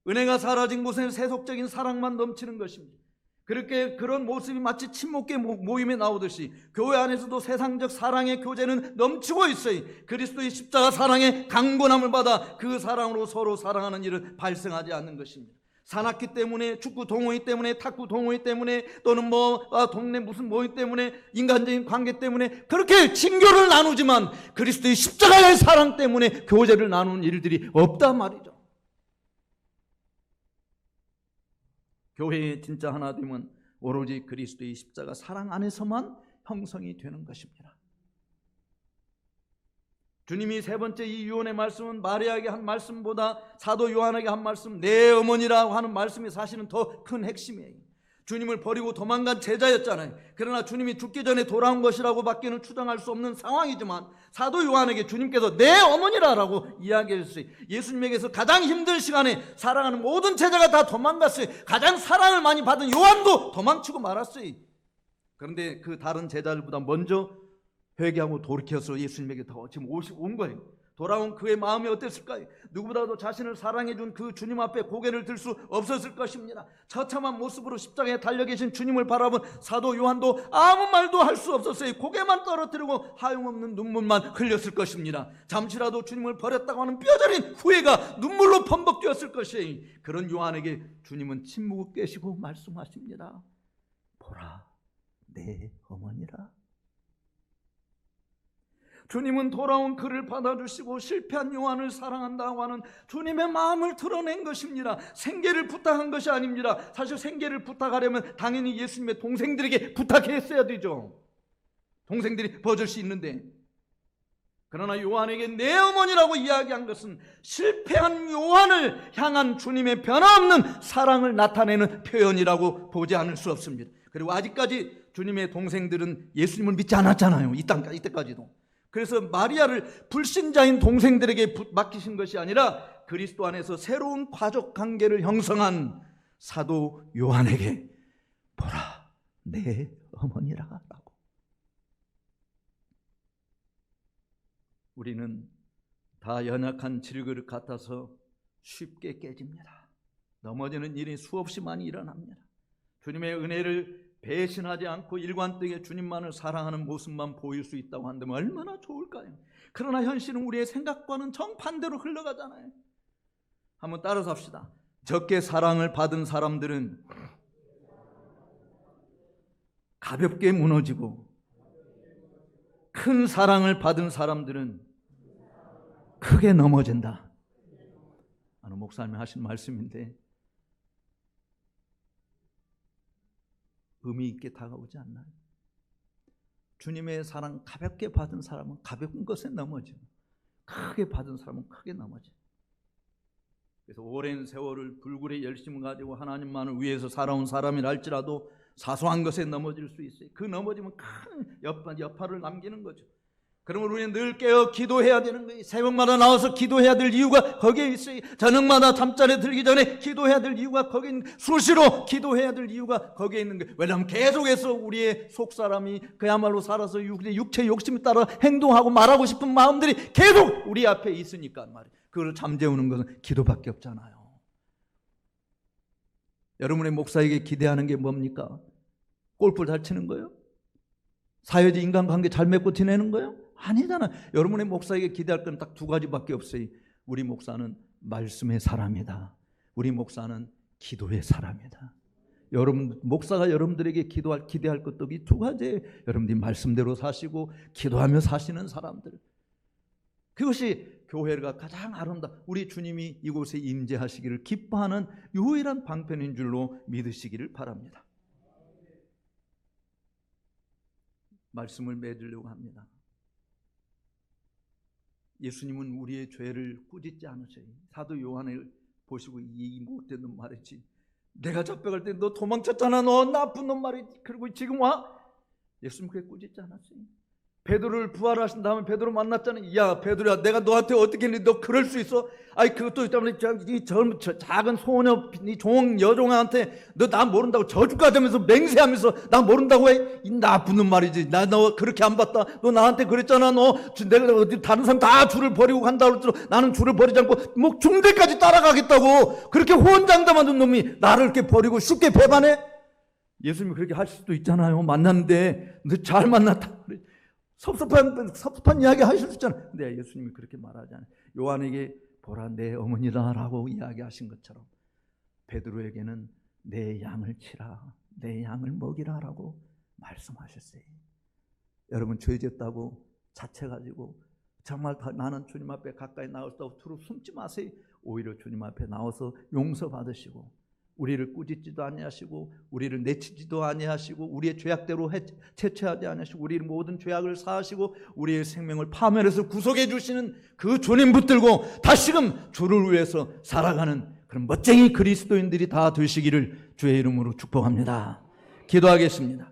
은혜가 사라진 곳에는 세속적인 사랑만 넘치는 것입니다. 그렇게 그런 모습이 마치 친목계 모임에 나오듯이 교회 안에서도 세상적 사랑의 교제는 넘치고 있어요. 그리스도의 십자가 사랑의 강권함을 받아 그 사랑으로 서로 사랑하는 일은 발생하지 않는 것입니다. 산악회 때문에, 축구 동호회 때문에, 탁구 동호회 때문에, 또는 동네 무슨 모임 때문에, 인간적인 관계 때문에 그렇게 친교를 나누지만 그리스도의 십자가의 사랑 때문에 교제를 나누는 일들이 없단 말이죠. 교회의 진짜 하나됨은 오로지 그리스도의 십자가 사랑 안에서만 형성이 되는 것입니다. 주님이 세 번째 이 유언의 말씀은 마리아에게 한 말씀보다 사도 요한에게 한 말씀, 내 어머니라고 하는 말씀이 사실은 더 큰 핵심이에요. 주님을 버리고 도망간 제자였잖아요. 그러나 주님이 죽기 전에 돌아온 것이라고 밖에는 추정할 수 없는 상황이지만 사도 요한에게 주님께서 내 어머니라고 이야기했어요. 예수님에게서 가장 힘든 시간에 사랑하는 모든 제자가 다 도망갔어요. 가장 사랑을 많이 받은 요한도 도망치고 말았어요. 그런데 그 다른 제자들보다 먼저 회개하고 돌이켜서 예수님에게 더 지금 온 거예요. 돌아온 그의 마음이 어땠을까요? 누구보다도 자신을 사랑해준 그 주님 앞에 고개를 들 수 없었을 것입니다. 처참한 모습으로 십자가에 달려 계신 주님을 바라본 사도 요한도 아무 말도 할 수 없었어요. 고개만 떨어뜨리고 하용없는 눈물만 흘렸을 것입니다. 잠시라도 주님을 버렸다고 하는 뼈저린 후회가 눈물로 범벅되었을 것이에요. 그런 요한에게 주님은 침묵을 깨시고 말씀하십니다. 보라, 내 어머니라. 주님은 돌아온 그를 받아주시고 실패한 요한을 사랑한다고 하는 주님의 마음을 드러낸 것입니다. 생계를 부탁한 것이 아닙니다. 사실 생계를 부탁하려면 당연히 예수님의 동생들에게 부탁했어야 되죠. 동생들이 버줄 수 있는데, 그러나 요한에게 내 어머니라고 이야기한 것은 실패한 요한을 향한 주님의 변함없는 사랑을 나타내는 표현이라고 보지 않을 수 없습니다. 그리고 아직까지 주님의 동생들은 예수님을 믿지 않았잖아요. 이때까지도. 그래서 마리아를 불신자인 동생들에게 맡기신 것이 아니라 그리스도 안에서 새로운 가족 관계를 형성한 사도 요한에게 보라, 내 어머니라 라고. 우리는 다 연약한 질그릇 같아서 쉽게 깨집니다. 넘어지는 일이 수없이 많이 일어납니다. 주님의 은혜를 배신하지 않고 일관되게 주님만을 사랑하는 모습만 보일 수 있다고 한다면 얼마나 좋을까요? 그러나 현실은 우리의 생각과는 정반대로 흘러가잖아요. 한번 따라서 합시다. 적게 사랑을 받은 사람들은 가볍게 무너지고, 큰 사랑을 받은 사람들은 크게 넘어진다. 어느 목사님이 하신 말씀인데 의미 있게 다가오지 않나요? 주님의 사랑 가볍게 받은 사람은 가벼운 것에 넘어지고, 크게 받은 사람은 크게 넘어지고. 그래서 오랜 세월을 불굴의 열심을 가지고 하나님만을 위해서 살아온 사람이라 할지라도 사소한 것에 넘어질 수 있어요. 그 넘어지면 큰 여파를 남기는 거죠. 그러면 우리는 늘 깨어 기도해야 되는 거예요. 새벽마다 나와서 기도해야 될 이유가 거기에 있어요. 저녁마다 잠자리에 들기 전에 기도해야 될 이유가 거기에 있는 거예요. 수시로 기도해야 될 이유가 거기에 있는 거예요. 왜냐하면 계속해서 우리의 속사람이 그야말로 살아서 육체 욕심에 따라 행동하고 말하고 싶은 마음들이 계속 우리 앞에 있으니까 말이에요. 그걸 잠재우는 것은 기도밖에 없잖아요. 여러분의 목사에게 기대하는 게 뭡니까? 골프 잘 치는 거예요? 사회적 인간관계 잘 맺고 지내는 거예요? 아니잖아. 여러분의 목사에게 기대할 건 딱 두 가지밖에 없어요. 우리 목사는 말씀의 사람이다. 우리 목사는 기도의 사람이다. 여러분, 목사가 여러분들에게 기대할 것도 이 두 가지. 여러분들이 말씀대로 사시고 기도하며 사시는 사람들. 그것이 교회가 가장 우리 주님이 이곳에 임재하시기를 기뻐하는 유일한 방편인 줄로 믿으시기를 바랍니다. 말씀을 맺으려고 합니다. 예수님은 우리의 죄를 꾸짖지 않으셔요. 사도 요한을 보시고 이 못된 놈 말이지, 내가 잡혀갈 때 너 도망쳤잖아, 너 나쁜 놈 말이지, 그리고 지금 와? 예수님 그렇게 꾸짖지 않았어요. 베드로를 부활하신 다음에 베드로 만났잖아요. 야 베드로야, 내가 너한테 어떻게 했는데 너 그럴 수 있어? 아이 그것도 때문에 이 작은 소녀 이 여종한테 너 나 모른다고 저주까지 하면서 맹세하면서 나 모른다고 해? 이 나쁜 놈 말이지. 나 너 그렇게 안 봤다. 너 나한테 그랬잖아. 너 내가 어디 다른 사람 다 주를 버리고 간다 그랬더니 나는 주를 버리지 않고 뭐 중대까지 따라가겠다고 그렇게 호언장담하는 놈이 나를 이렇게 버리고 쉽게 배반해? 예수님이 그렇게 할 수도 있잖아요. 만났는데 너 잘 만났다. 섭섭한 이야기 하실 수 있잖아요. 근데 예수님이 그렇게 말하지 않아요. 요한에게 보라 내 어머니다 라고 이야기하신 것처럼 베드로에게는 내 양을 치라, 내 양을 먹이라 라고 말씀하셨어요. 여러분, 죄졌다고 자책가지고 정말 나는 주님 앞에 가까이 나올 수 없다고 두루 숨지 마세요. 오히려 주님 앞에 나와서 용서받으시고 우리를 꾸짖지도 아니하시고 우리를 내치지도 아니하시고 우리의 죄악대로 채취하지 아니하시고 우리의 모든 죄악을 사하시고 우리의 생명을 파멸해서 구속해 주시는 그 주님 붙들고 다시금 주를 위해서 살아가는 그런 멋쟁이 그리스도인들이 다 되시기를 주의 이름으로 축복합니다. 기도하겠습니다.